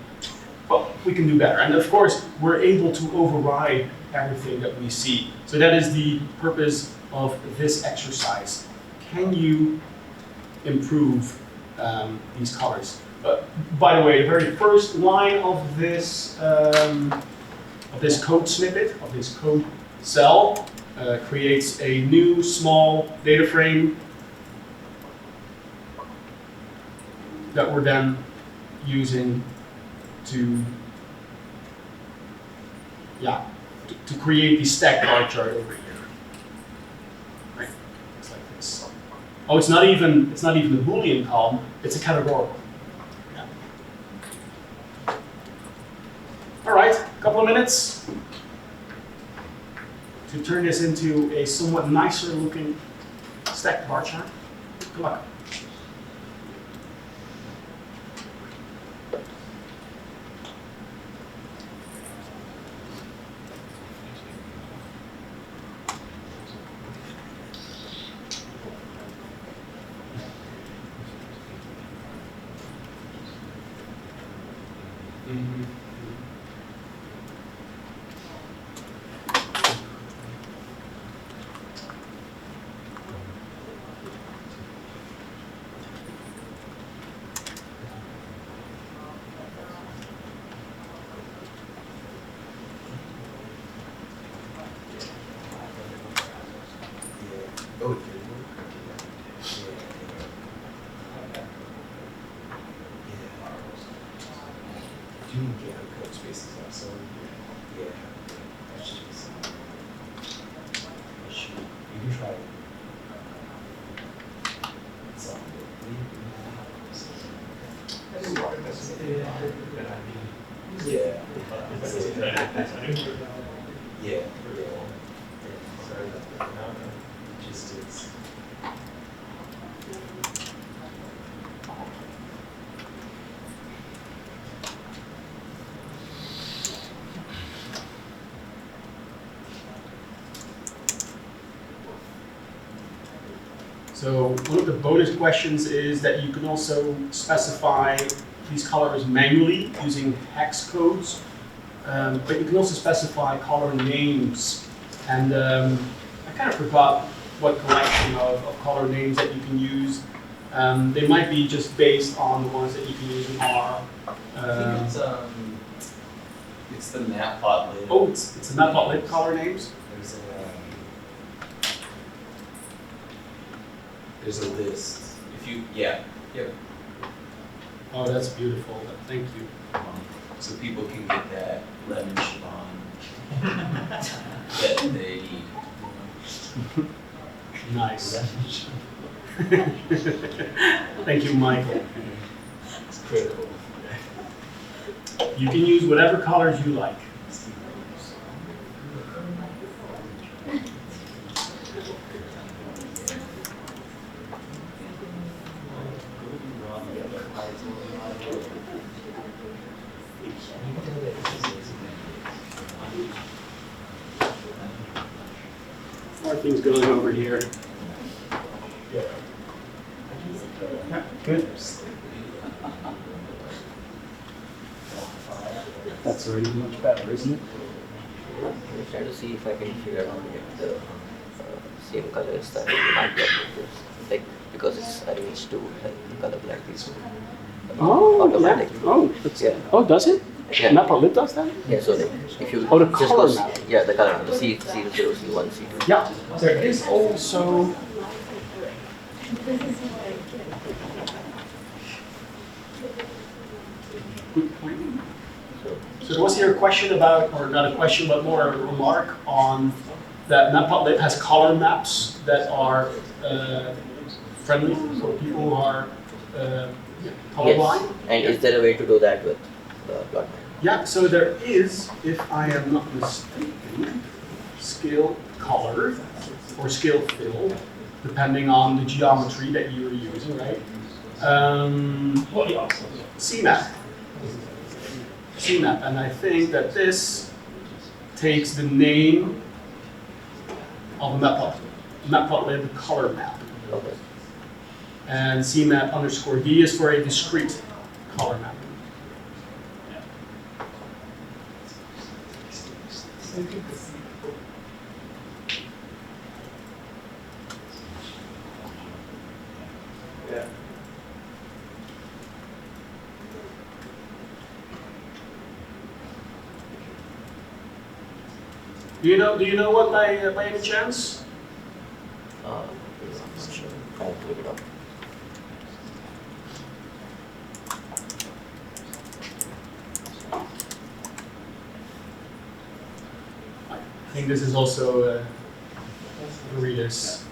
Well, we can do better. And of course, we're able to override everything that we see. So that is the purpose of this exercise. Can you improve these colors? By the way, the very first line of this code snippet, of this code cell, creates a new small data frame that we're then using to create the stack bar chart over here. Right? It's like this. Oh, it's not even a Boolean column, it's a categorical. Yeah. All right, a couple of minutes to turn this into a somewhat nicer looking stack bar chart. Good luck. get her code spaces up, so yeah, that should be some issue. You can try it. It's all good. Yeah. Yeah. Sorry about that. Just is. So one of the bonus questions is that you can also specify these colors manually using hex codes, but you can also specify color names. And I kind of forgot what collection of color names that you can use. They might be just based on the ones that you can use in R. I think it's the matplotlib. Oh, it's the matplotlib color names? There's a list. If you, yeah, yep. Oh, that's beautiful. Thank you. So people can get that lemon Siobhan that they need. Nice. Thank you, Michael. It's critical. You can use whatever colors you like. More things going over here. Yeah, good. That's already much better, isn't it? I'm trying to see if I can figure out how to get the same colors that matplotlib is. Like, because it's arranged to like color blend these Oh, yeah. automatically. Oh, Yeah. Oh, does it? Yeah. Matplotlib does that? Yeah, so like if you Oh, the just color go, map. yeah, the color map, the C0, C1, C2. Yeah. There is also. Good point. So there was here a question about, or not a question, but more a remark on that Matplotlib has color maps that are friendly for people who are colorblind. Yes. And is there a way to do that with the Plotnine? Yeah, so there is, if I am not mistaken, scale color or scale fill, depending on the geometry that you're using, right? CMap. CMap, and I think that this takes the name of a Matplotlib color map. Okay. And CMap_D is for a discrete color map. Yeah. Do you know what by any chance? I'm not sure. Trying to look it up. I think this is also read this.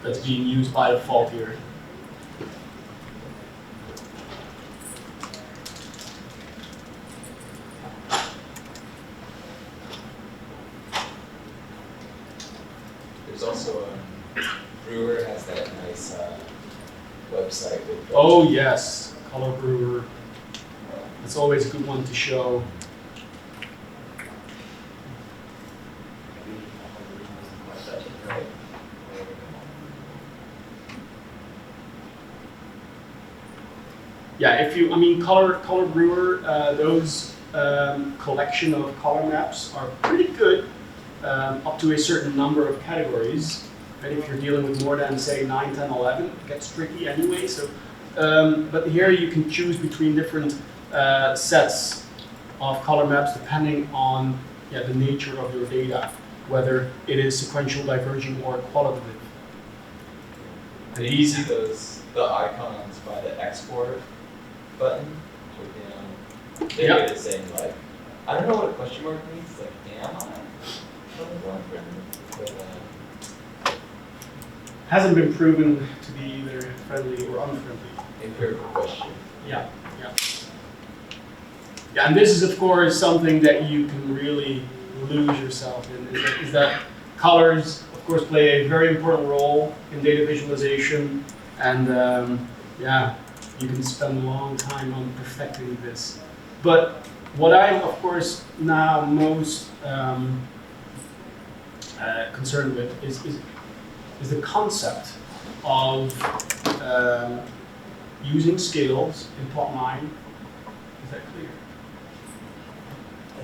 That's being used by default here. There's also Brewer has that nice website with. Oh yes, Color Brewer. It's always a good one to show. Yeah, Color Brewer, those collection of color maps are pretty good up to a certain number of categories. And if you're dealing with more than, say, 9, 10, 11, it gets tricky anyway. So, but here you can choose between different sets of color maps depending on the nature of your data, whether it is sequential, diverging, or qualitative. Did you see the icons by the export button down. They Yep. get it saying like, I don't know what a question mark means. Like, am I colorblind friendly? But Hasn't been proven to be either friendly or unfriendly. empirical question. Yeah, yeah. Yeah, and this is of course something that you can really lose yourself in, is that colors of course play a very important role in data visualization, and yeah, you can spend a long time on perfecting this. But what I'm of course now most concerned with is the concept of using scales in Plotnine. Is that clear?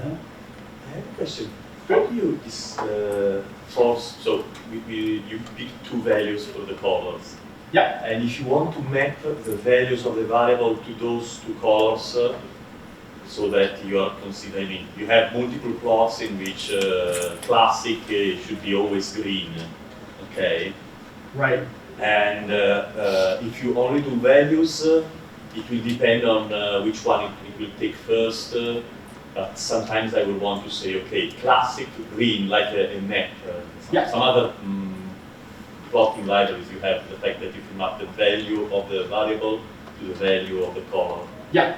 I have a question. How do you force, so you pick two values for the colors. Yeah. And if you want to map the values of the variable to those two colors, so that you are considering, you have multiple plots in which classic should be always green, okay? Right. And if you only do values, it will depend on which one it will take first. But sometimes I will want to say, okay, classic green, like a map. Yeah. Some other plotting libraries, you have the fact that if you map the value of the variable to the value of the color. Yeah.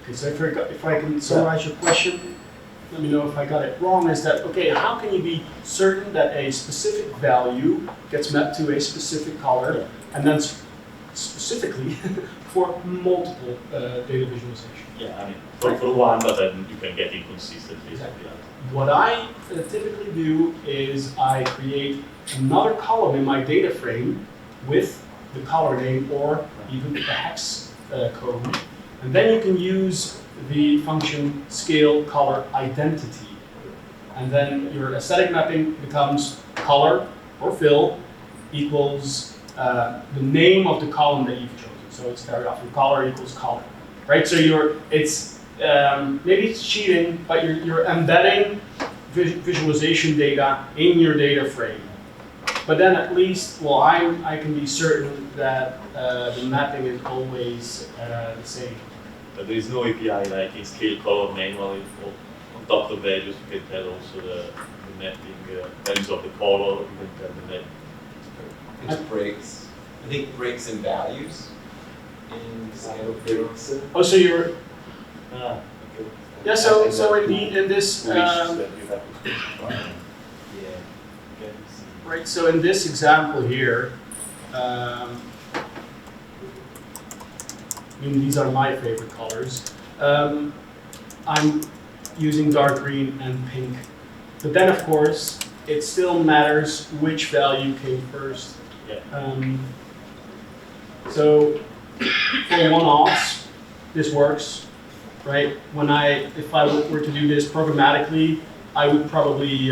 Okay, so if I can summarize your question, let me know if I got it wrong, is that, okay, how can you be certain that a specific value gets mapped to a specific color, and then specifically for multiple data visualization? Yeah, I mean, for one, but then you can get inconsistencies. Exactly. What I typically do is I create another column in my data frame with the color name or even the hex code. And then you can use the function scale color identity. And then your aesthetic mapping becomes color or fill equals the name of the column that you've chosen. So it's very often color equals color, right? So maybe it's cheating, but you're embedding visualization data in your data frame. But then at least, well, I can be certain that the mapping is always the same. But there is no API like in scale color manually. On top of values, you can tell also the mapping values of the color. You can tell the map. It's breaks. I think breaks and values in scale breaks. Oh, so you're Okay. yeah. So indeed, in this Which that you have to specify. Yeah. Okay, see. right. So in this example here, I mean, these are my favorite colors. I'm using dark green and pink, but then of course it still matters which value came first. Yeah. So for one-offs, this works, right? If I were to do this programmatically, I would probably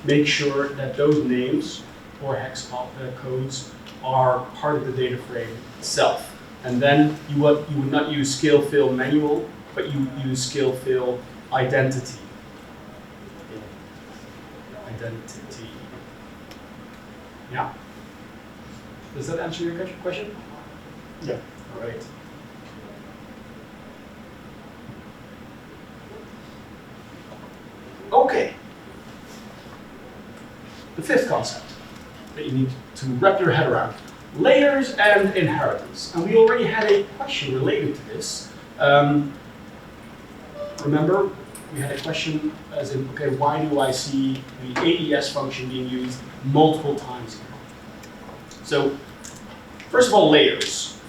make sure that those names or hex codes are part of the data frame itself. And then you would not use scale fill manual, but you would use scale fill identity. Identity. Yeah. Does that answer your question? Yeah. All right. Okay. The fifth concept that you need to wrap your head around. Layers and inheritance. And we already had a question related to this. Remember, we had a question as in, okay, why do I see the AES function being used multiple times here? So, first of all, layers.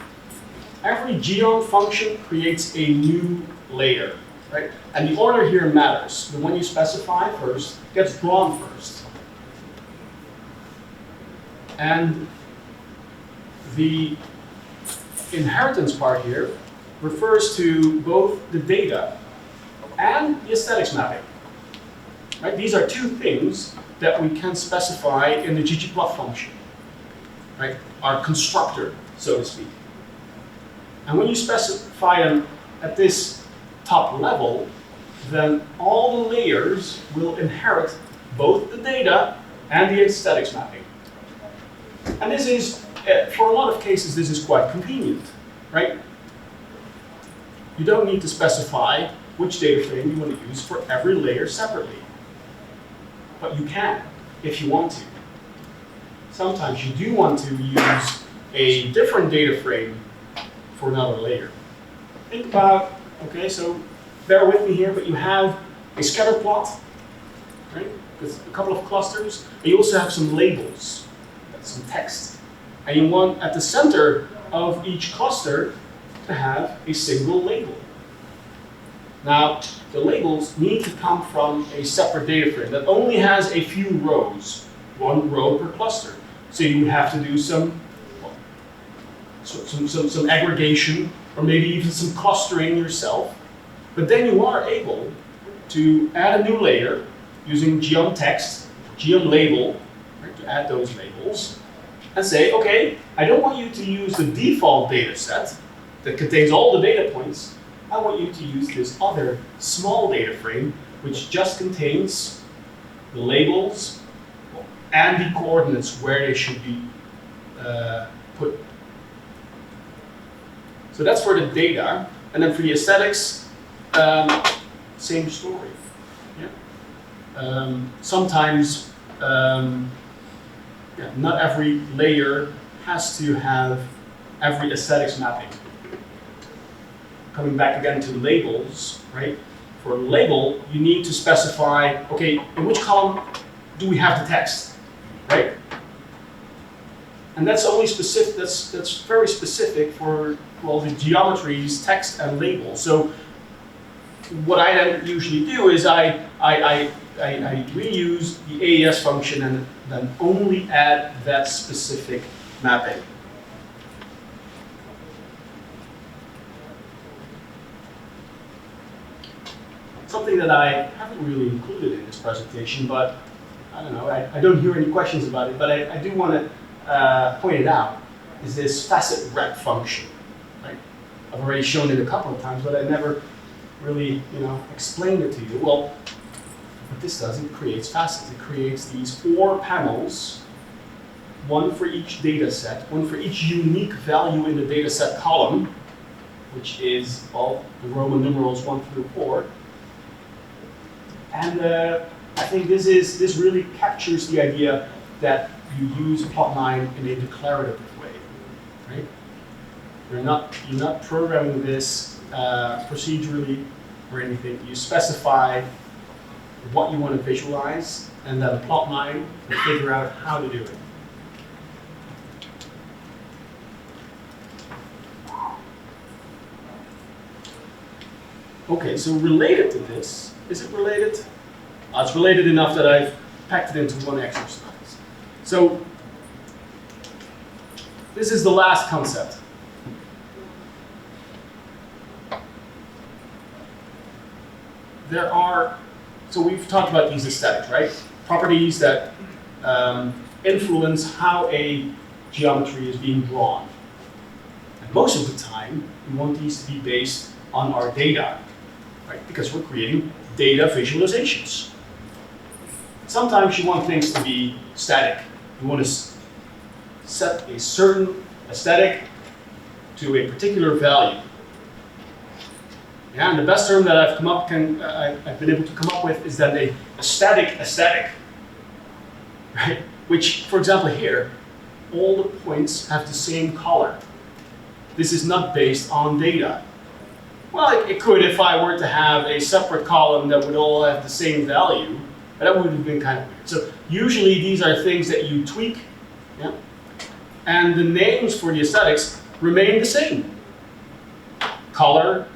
Every geom function creates a new layer, right? And the order here matters. The one you specify first gets drawn first. And the inheritance part here refers to both the data and the aesthetics mapping. Right? These are two things that we can specify in the ggplot function, right? Our constructor, so to speak. And when you specify them at this top level, then all the layers will inherit both the data and the aesthetics mapping. And this is, for a lot of cases, this is quite convenient, right? you don't need to specify which data frame you want to use for every layer separately. But you can, if you want to. Sometimes you do want to use a different data frame for another layer. Think about, okay, so bear with me here, but you have a scatter plot, right, with a couple of clusters, and you also have some labels, that's some text. And you want at the center of each cluster to have a single label. Now, the labels need to come from a separate data frame that only has a few rows, one row per cluster. So you would have to do some aggregation, or maybe even some clustering yourself. But then you are able to add a new layer using geom text, geom label, right, to add those labels, and say, okay, I don't want you to use the default data set that contains all the data points. I want you to use this other small data frame, which just contains the labels and the coordinates where they should be put. So that's for the data. And then for the aesthetics, same story. Yeah? Sometimes, not every layer has to have every aesthetics mapping. Coming back again to labels, right? For a label, you need to specify, okay, in which column do we have the text, right? And that's only specific, that's very specific for, well, the geometries, text and label. So what I then usually do is I reuse the AES function and then only add that specific mapping. Something that I haven't really included in this presentation, but I don't know, I don't hear any questions about it, but I do want to point it out, is this facet rep function, right? I've already shown it a couple of times, but I never really, explained it to you. Well, what this does, it creates facets. It creates these 4 panels, one for each data set, one for each unique value in the data set column, which is, well, the Roman numerals 1 through 4. And I think this really captures the idea that you use Plotnine in a declarative way, right? You're not programming this procedurally or anything. You specify what you want to visualize, and then Plotnine will figure out how to do it. Okay, so related to this, is it related? It's related enough that I've packed it into one exercise. So this is the last concept. So we've talked about these aesthetics, right? Properties that influence how a geometry is being drawn. And most of the time, we want these to be based on our data, right? Because we're creating data visualizations. Sometimes you want things to be static. You want to set a certain aesthetic to a particular value. Yeah, and the best term that I've been able to come up with is then a static aesthetic, right? Which, for example, here, all the points have the same color. This is not based on data. Well, it could if I were to have a separate column that would all have the same value, but that would have been kind of weird. So usually these are things that you tweak, yeah? And the names for the aesthetics remain the same. Color,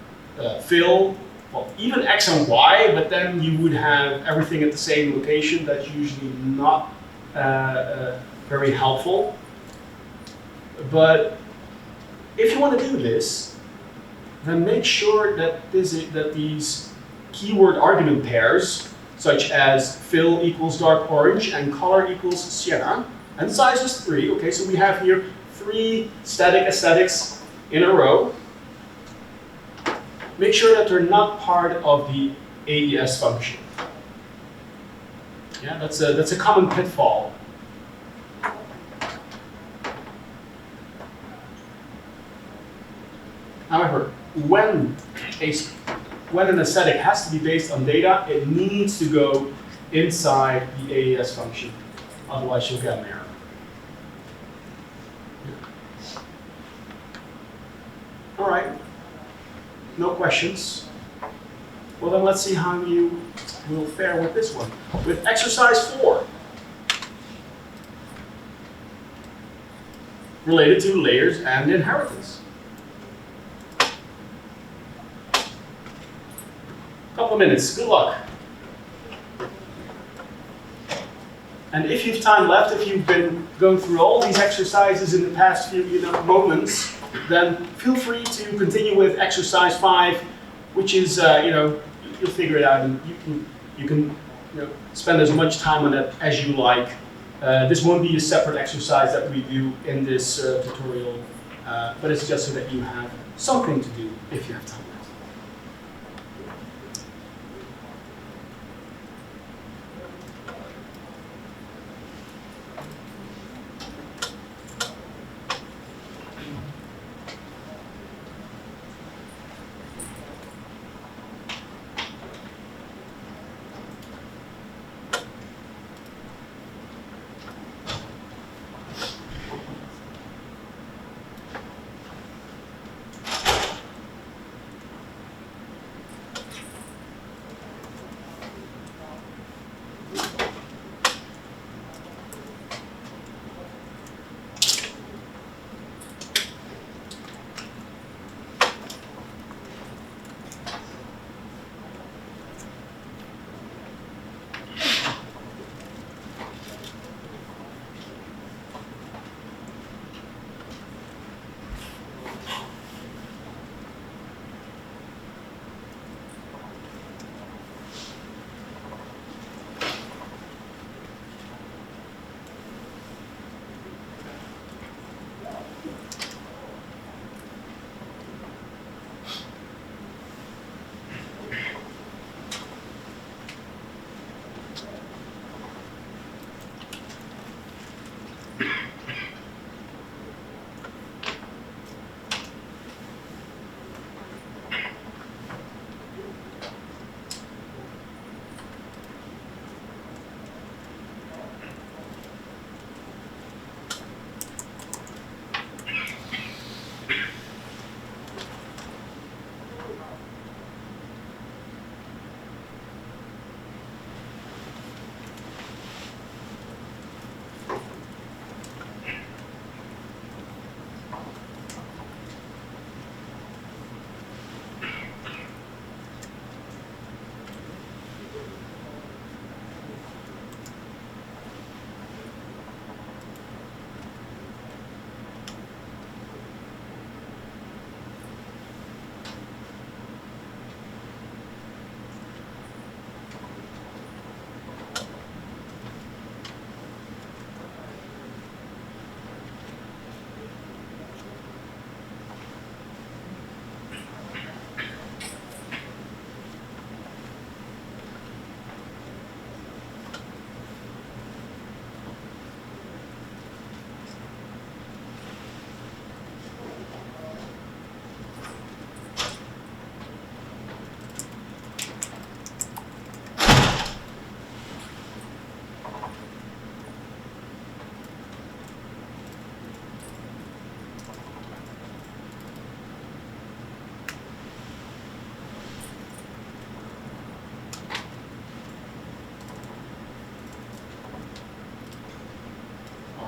fill, well, even X and Y, but then you would have everything at the same location. That's usually not very helpful. But if you want to do this, then make sure that these keyword argument pairs, such as fill equals dark orange and color equals sienna, and size is 3. Okay, so we have here 3 static aesthetics in a row. Make sure that they're not part of the AES function. Yeah, that's a common pitfall. However, when when an aesthetic has to be based on data, it needs to go inside the AES function. Otherwise, you'll get an error. All right. No questions. Well, then let's see how you will fare with this one. With exercise 4, related to layers and inheritance. Couple of minutes. Good luck. And if you have time left, if you've been going through all these exercises in the past few moments, then feel free to continue with exercise 5, which is, you'll figure it out, and you can spend as much time on it as you like. This won't be a separate exercise that we do in this tutorial, but it's just so that you have something to do if you have time left.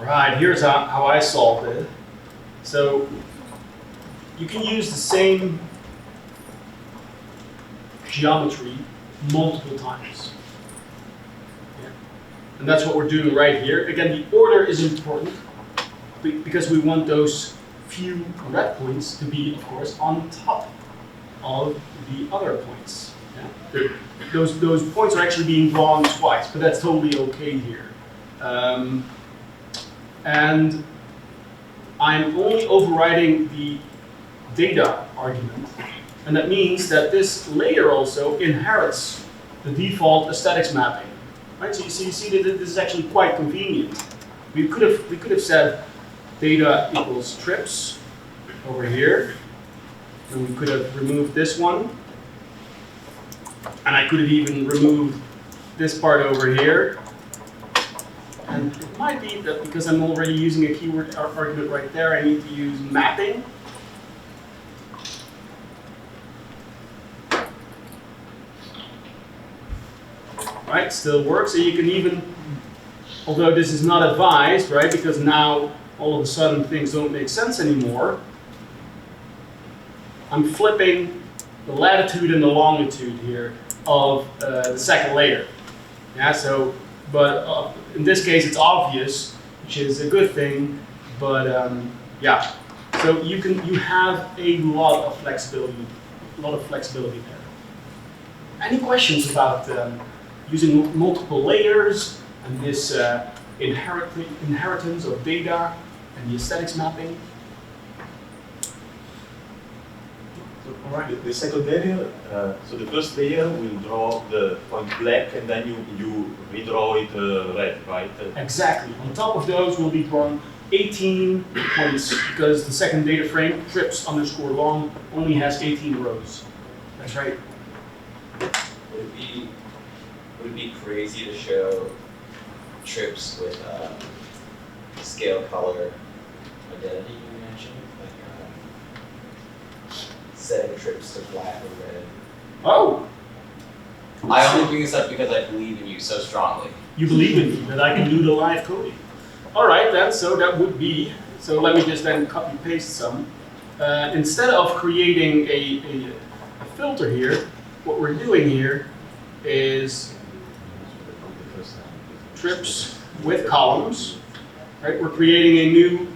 Right, here's how I solved it. So you can use the same geometry multiple times. Yeah. And that's what we're doing right here. Again, the order is important because we want those few red points to be, of course, on top of the other points. Yeah? Those points are actually being drawn twice, but that's totally okay here. And I'm only overriding the data argument. And that means that this layer also inherits the default aesthetics mapping. Right? So you see that this is actually quite convenient. We could have said data equals trips over here. And we could have removed this one And I could have even removed this part over here. And it might be that because I'm already using a keyword argument right there, I need to use mapping. Right, still works. So you can even, although this is not advised, right, because now all of a sudden things don't make sense anymore, I'm flipping the latitude and the longitude here of the second layer. Yeah, so, but in this case it's obvious, which is a good thing, but yeah. So you have a lot of flexibility there. Any questions about using multiple layers and this inheritance of data and the aesthetics mapping? So, all right, the second layer, so the first layer will draw the point black and then you redraw it red, right? Exactly. On top of those will be drawn 18 points because the second data frame, trips_long, only has 18 rows. That's right. Would it be crazy to show trips with scale color identity you mentioned? Like setting trips to black or red? Oh! I only bring this up because I believe in you so strongly. You believe in me that I can do the live coding. All right then, so that would be, so let me just then copy paste some. Instead of creating a filter here, what we're doing here is trips with columns, right? We're creating a new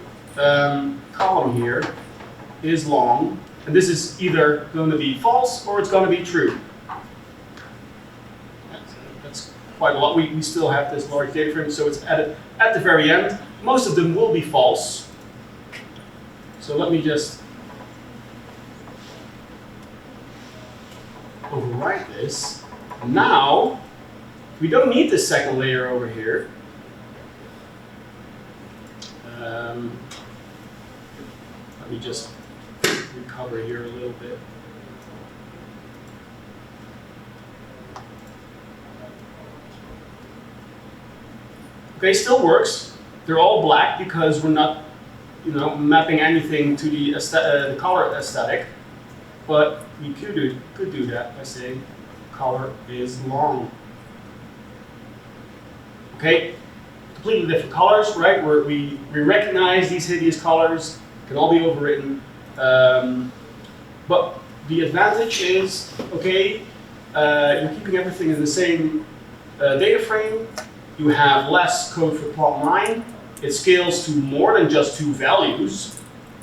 column here, is long, and this is either going to be false or it's going to be true. That's quite a lot. We still have this large data frame, so it's at the very end. Most of them will be false. So let me just overwrite this. Now, we don't need this second layer over here. Let me just recover here a little bit. Okay, still works. They're all black because we're not, mapping anything to the color aesthetic. But we could do that by saying color is long. Okay, completely different colors, right? We recognize these hideous colors, can all be overwritten. But the advantage is, okay, you're keeping everything in the same data frame. You have less code for Plotnine. It scales to more than just 2 values,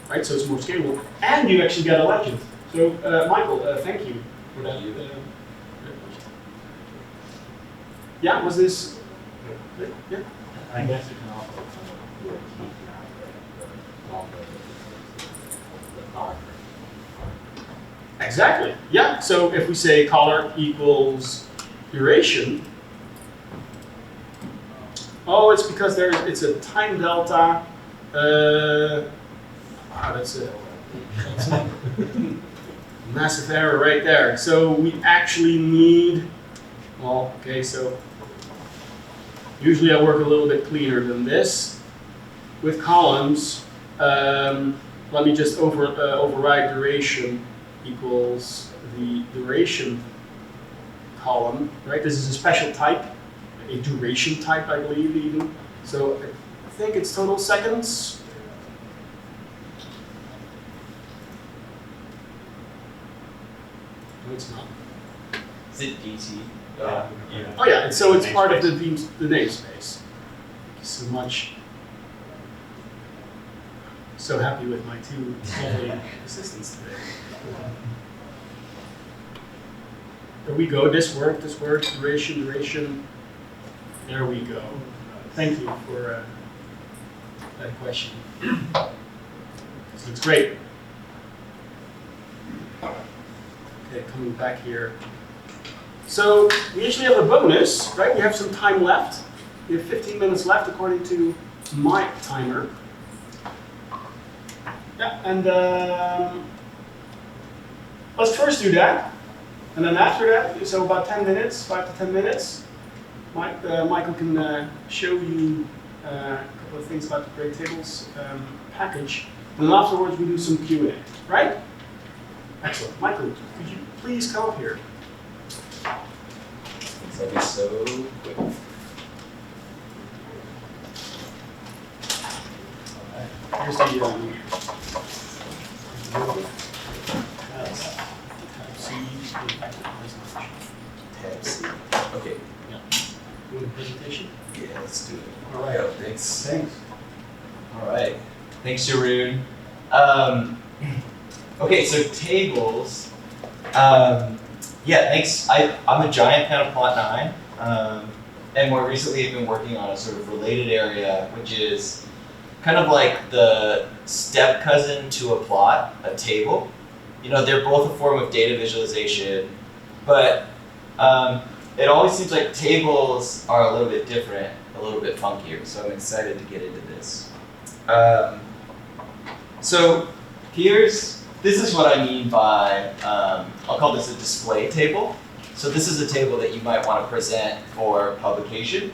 right? So it's more scalable, and you actually get a legend. So, Michael, thank you for that. Yeah, was this? Yeah. I guess you can also kind of do a key now, the color. Exactly. Yeah. So if we say color equals duration, oh, it's because it's a time delta. That's a massive error right there. So we actually need, well, okay, so usually I work a little bit cleaner than this. With columns, let me just override duration equals the duration column, right? This is a special type, a duration type, I believe even. So I think it's total seconds. No, it's not. Is it DT? Yeah. Oh yeah, so it's part of the namespace. Thank you so much. So happy with my 2 lovely assistants today. There we go, this worked, duration. There we go. Thank you for that question. This looks great. Okay, coming back here. So we actually have a bonus, right? We have some time left. We have 15 minutes left according to my timer. Yeah, and let's first do that. And then after that, so about 10 minutes, 5 to 10 minutes, Michael can show you a couple of things about the Great Tables package. And then afterwards, we do some Q&A, right? Excellent. Michael, could you please come up here? That'd be so quick. Here's the Tab C. Okay. doing the presentation. Yeah, let's do it. All right. Yo, thanks. Thanks. All right. Thanks, Jeroen. Okay, so tables. Yeah, thanks. I'm a giant fan of Plotnine. And more recently, I've been working on a sort of related area, which is kind of like the step cousin to a plot, a table. You know, they're both a form of data visualization, but it always seems like tables are a little bit different, a little bit funkier. So I'm excited to get into this. So this is what I mean by, I'll call this a display table. So this is a table that you might want to present for publication.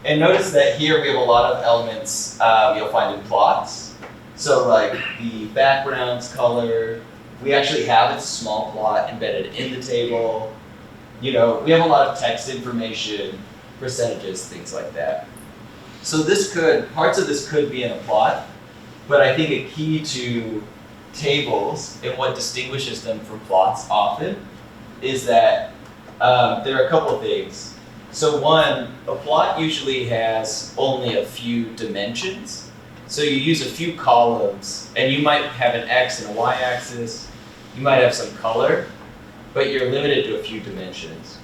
And notice that here we have a lot of elements you'll find in plots. So like the background's color, we actually have a small plot embedded in the table. You know, we have a lot of text information, percentages, things like that. So parts of this could be in a plot, but I think a key to tables and what distinguishes them from plots often is that there are a couple of things. So one, a plot usually has only a few dimensions. So you use a few columns, and you might have an X and a Y axis, you might have some color, but you're limited to a few dimensions.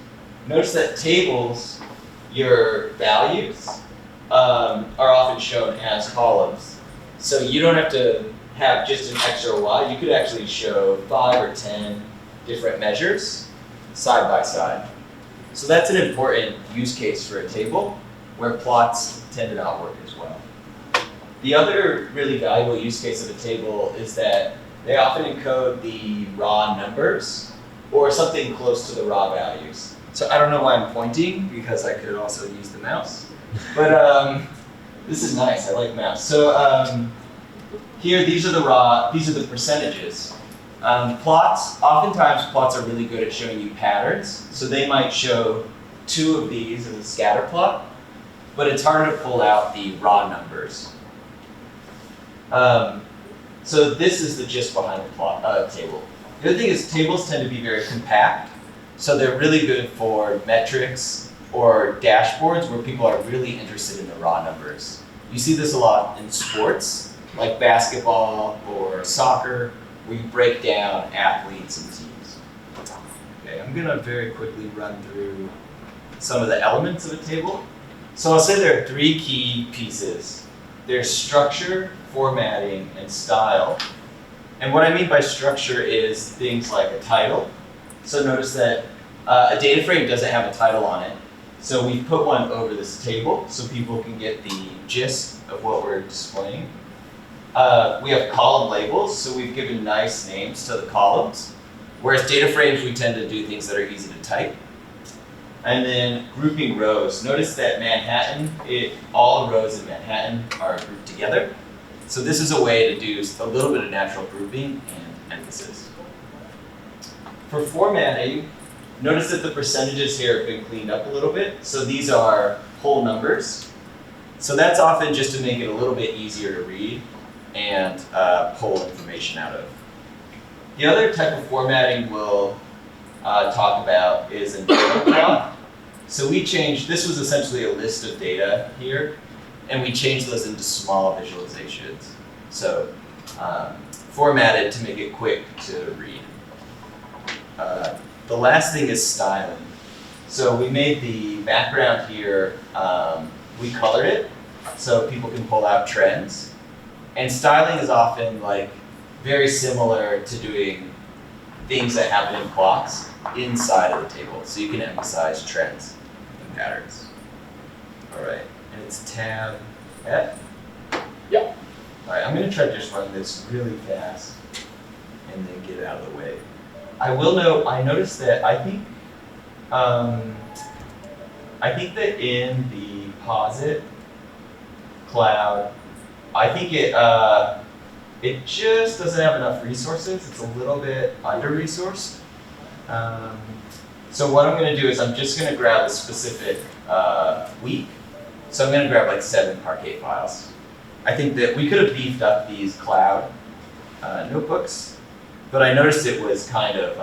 Notice that tables, your values, are often shown as columns. So you don't have to have just an X or a Y, you could actually show 5 or 10 different measures side by side. So that's an important use case for a table where plots tend to not work as well. The other really valuable use case of a table is that they often encode the raw numbers or something close to the raw values. So I don't know why I'm pointing because I could also use the mouse, but this is nice, I like mouse. So here, these are the percentages. Oftentimes plots are really good at showing you patterns. So they might show 2 of these in a scatter plot, but it's harder to pull out the raw numbers. So this is the gist behind the table. The other thing is tables tend to be very compact. So they're really good for metrics or dashboards where people are really interested in the raw numbers. You see this a lot in sports, like basketball or soccer, where you break down athletes and teams. Okay, I'm gonna very quickly run through some of the elements of a table. So I'll say there are 3 key pieces. There's structure, formatting, and style. And what I mean by structure is things like a title. So notice that a data frame doesn't have a title on it. So we put one over this table so people can get the gist of what we're displaying. We have column labels, so we've given nice names to the columns. Whereas data frames, we tend to do things that are easy to type. And then grouping rows. Notice that Manhattan, all the rows in Manhattan are grouped together. So this is a way to do a little bit of natural grouping and emphasis. For formatting, notice that the percentages here have been cleaned up a little bit. So these are whole numbers. So that's often just to make it a little bit easier to read and pull information out of. The other type of formatting we'll talk about is a data plot. So this was essentially a list of data here, and we changed those into small visualizations. So formatted to make it quick to read. The last thing is styling. So we made the background here, we colored it so people can pull out trends. And styling is often like very similar to doing things that happen in plots inside of the table. So you can emphasize trends and patterns. All right, and it's tab F? Yep. All right, I'm gonna try to just run this really fast and then get it out of the way. I will note, I noticed that I think that in the POSIT cloud, I think it just doesn't have enough resources. It's a little bit under-resourced. So what I'm going to do is I'm just going to grab a specific week. So I'm going to grab like 7 Parquet files. I think that we could have beefed up these cloud notebooks, but I noticed it was kind of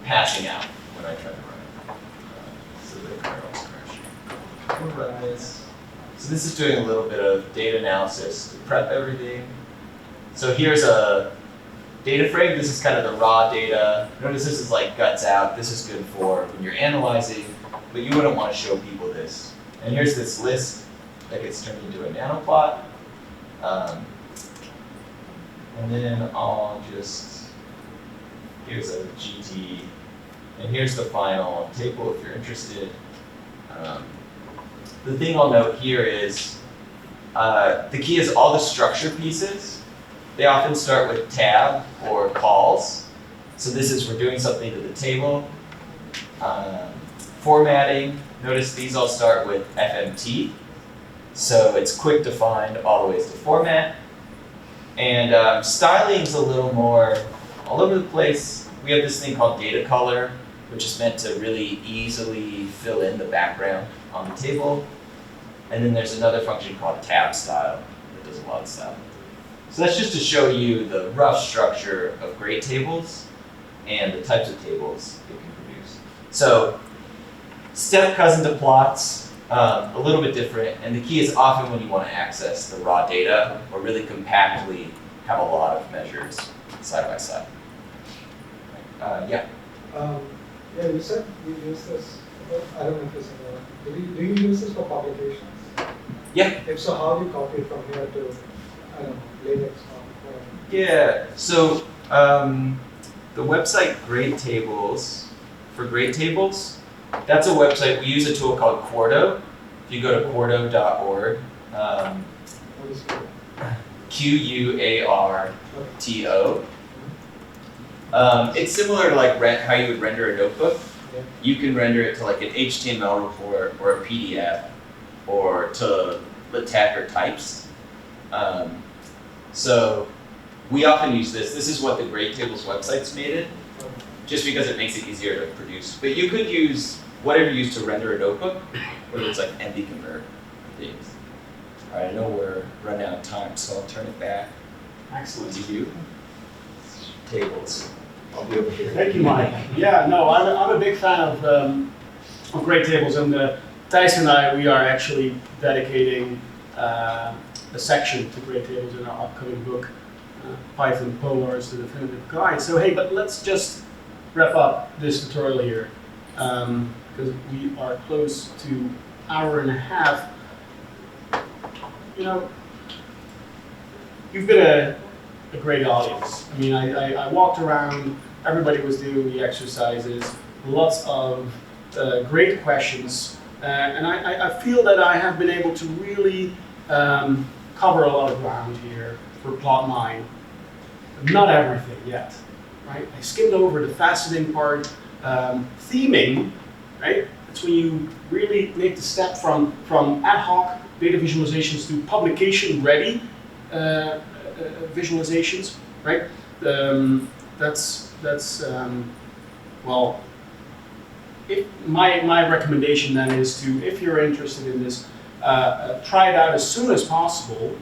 passing out when I tried to run it. So the kernel's crashing. We'll run this. So this is doing a little bit of data analysis to prep everything. So here's a data frame. This is kind of the raw data. Notice this is like guts out. This is good for when you're analyzing, but you wouldn't want to show people this. And here's this list that gets turned into a nanoplot. And then I'll just, here's a GT, and here's the final table if you're interested. The thing I'll note here is, the key is all the structure pieces. They often start with tab or calls. So this is, we're doing something to the table. Formatting, notice these all start with FMT. So it's quick to find all the ways to format. And styling's a little more all over the place. We have this thing called data color, which is meant to really easily fill in the background on the table. And then there's another function called tab style that does a lot of style. So that's just to show you the rough structure of great tables and the types of tables it can produce. So step cousin to plots, a little bit different, and the key is often when you want to access the raw data or really compactly have a lot of measures side by side. Yeah? Yeah, you said you use this, I don't know if it's do you use this for publications? Yeah. If so, how do you copy it from here to, I don't know, latex or whatever? Yeah, so the website Great Tables, for Great Tables, that's a website, we use a tool called Quarto. If you go to quarto.org, What is it? QUARTO. It's similar to like how you would render a notebook. Yeah. You can render it to like an HTML report or a PDF or to LaTeX or types. So we often use this. This is what the Great Tables website's made it, just because it makes it easier to produce. But you could use whatever you use to render a notebook, whether it's like NB convert things. All right, I know we're running out of time, so I'll turn it back to you. Tables. I'll be over here. Thank you, Mike. Yeah, no, I'm a big fan of Great Tables, and Thijs and I, we are actually dedicating a section to Great Tables in our upcoming book, Python Polars, the Definitive Guide. So hey, but let's just wrap up this tutorial here, because we are close to an hour and a half. You know, you've been a great audience. I mean, I walked around, everybody was doing the exercises, lots of great questions, and I feel that I have been able to really cover a lot of ground here for Plotnine. Not everything yet, right? I skimmed over the fascinating part, theming, right? That's when you really make the step from ad hoc data visualizations to publication-ready visualizations, right? Well, my recommendation then is to, if you're interested in this, try it out as soon as possible,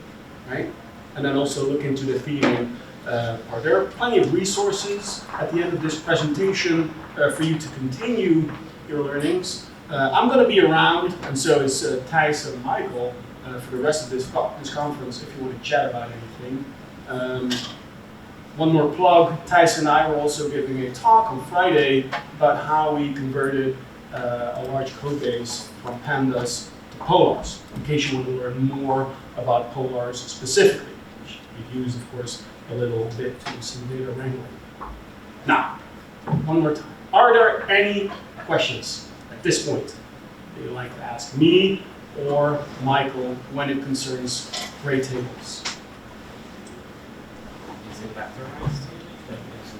right? And then also look into the theming part. There are plenty of resources at the end of this presentation for you to continue your learnings. I'm going to be around, and so is Thijs and Michael for the rest of this conference if you want to chat about anything. One more plug, Thijs and I were also giving a talk on Friday about how we converted a large code base from pandas to polars, in case you want to learn more about polars specifically, which we use, of course, a little bit to some data wrangling. Now, one more time. Are there any questions at this point that you'd like to ask me or Michael when it concerns Great Tables? Is it vectorized? That makes it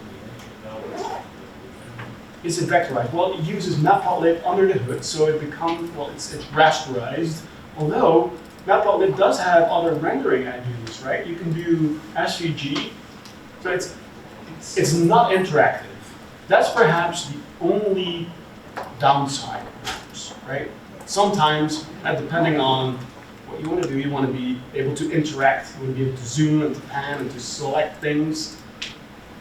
is it vectorized? Well, it uses Matplotlib under the hood, so it becomes, well, it's rasterized. Although Matplotlib does have other rendering attributes, right? You can do SVG, so it's not interactive. That's perhaps the only downside, perhaps, right? Sometimes, depending on what you want to do, you want to be able to interact, you want to be able to zoom and to pan and to select things.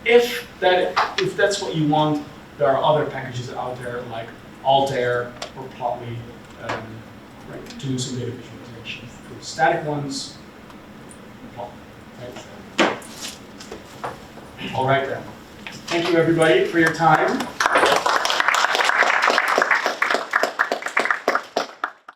If that's what you want, there are other packages out there like Altair or Plotnine, right, to do some data visualization. For the static ones, Plotnine, right? All right then. Thank you everybody for your time.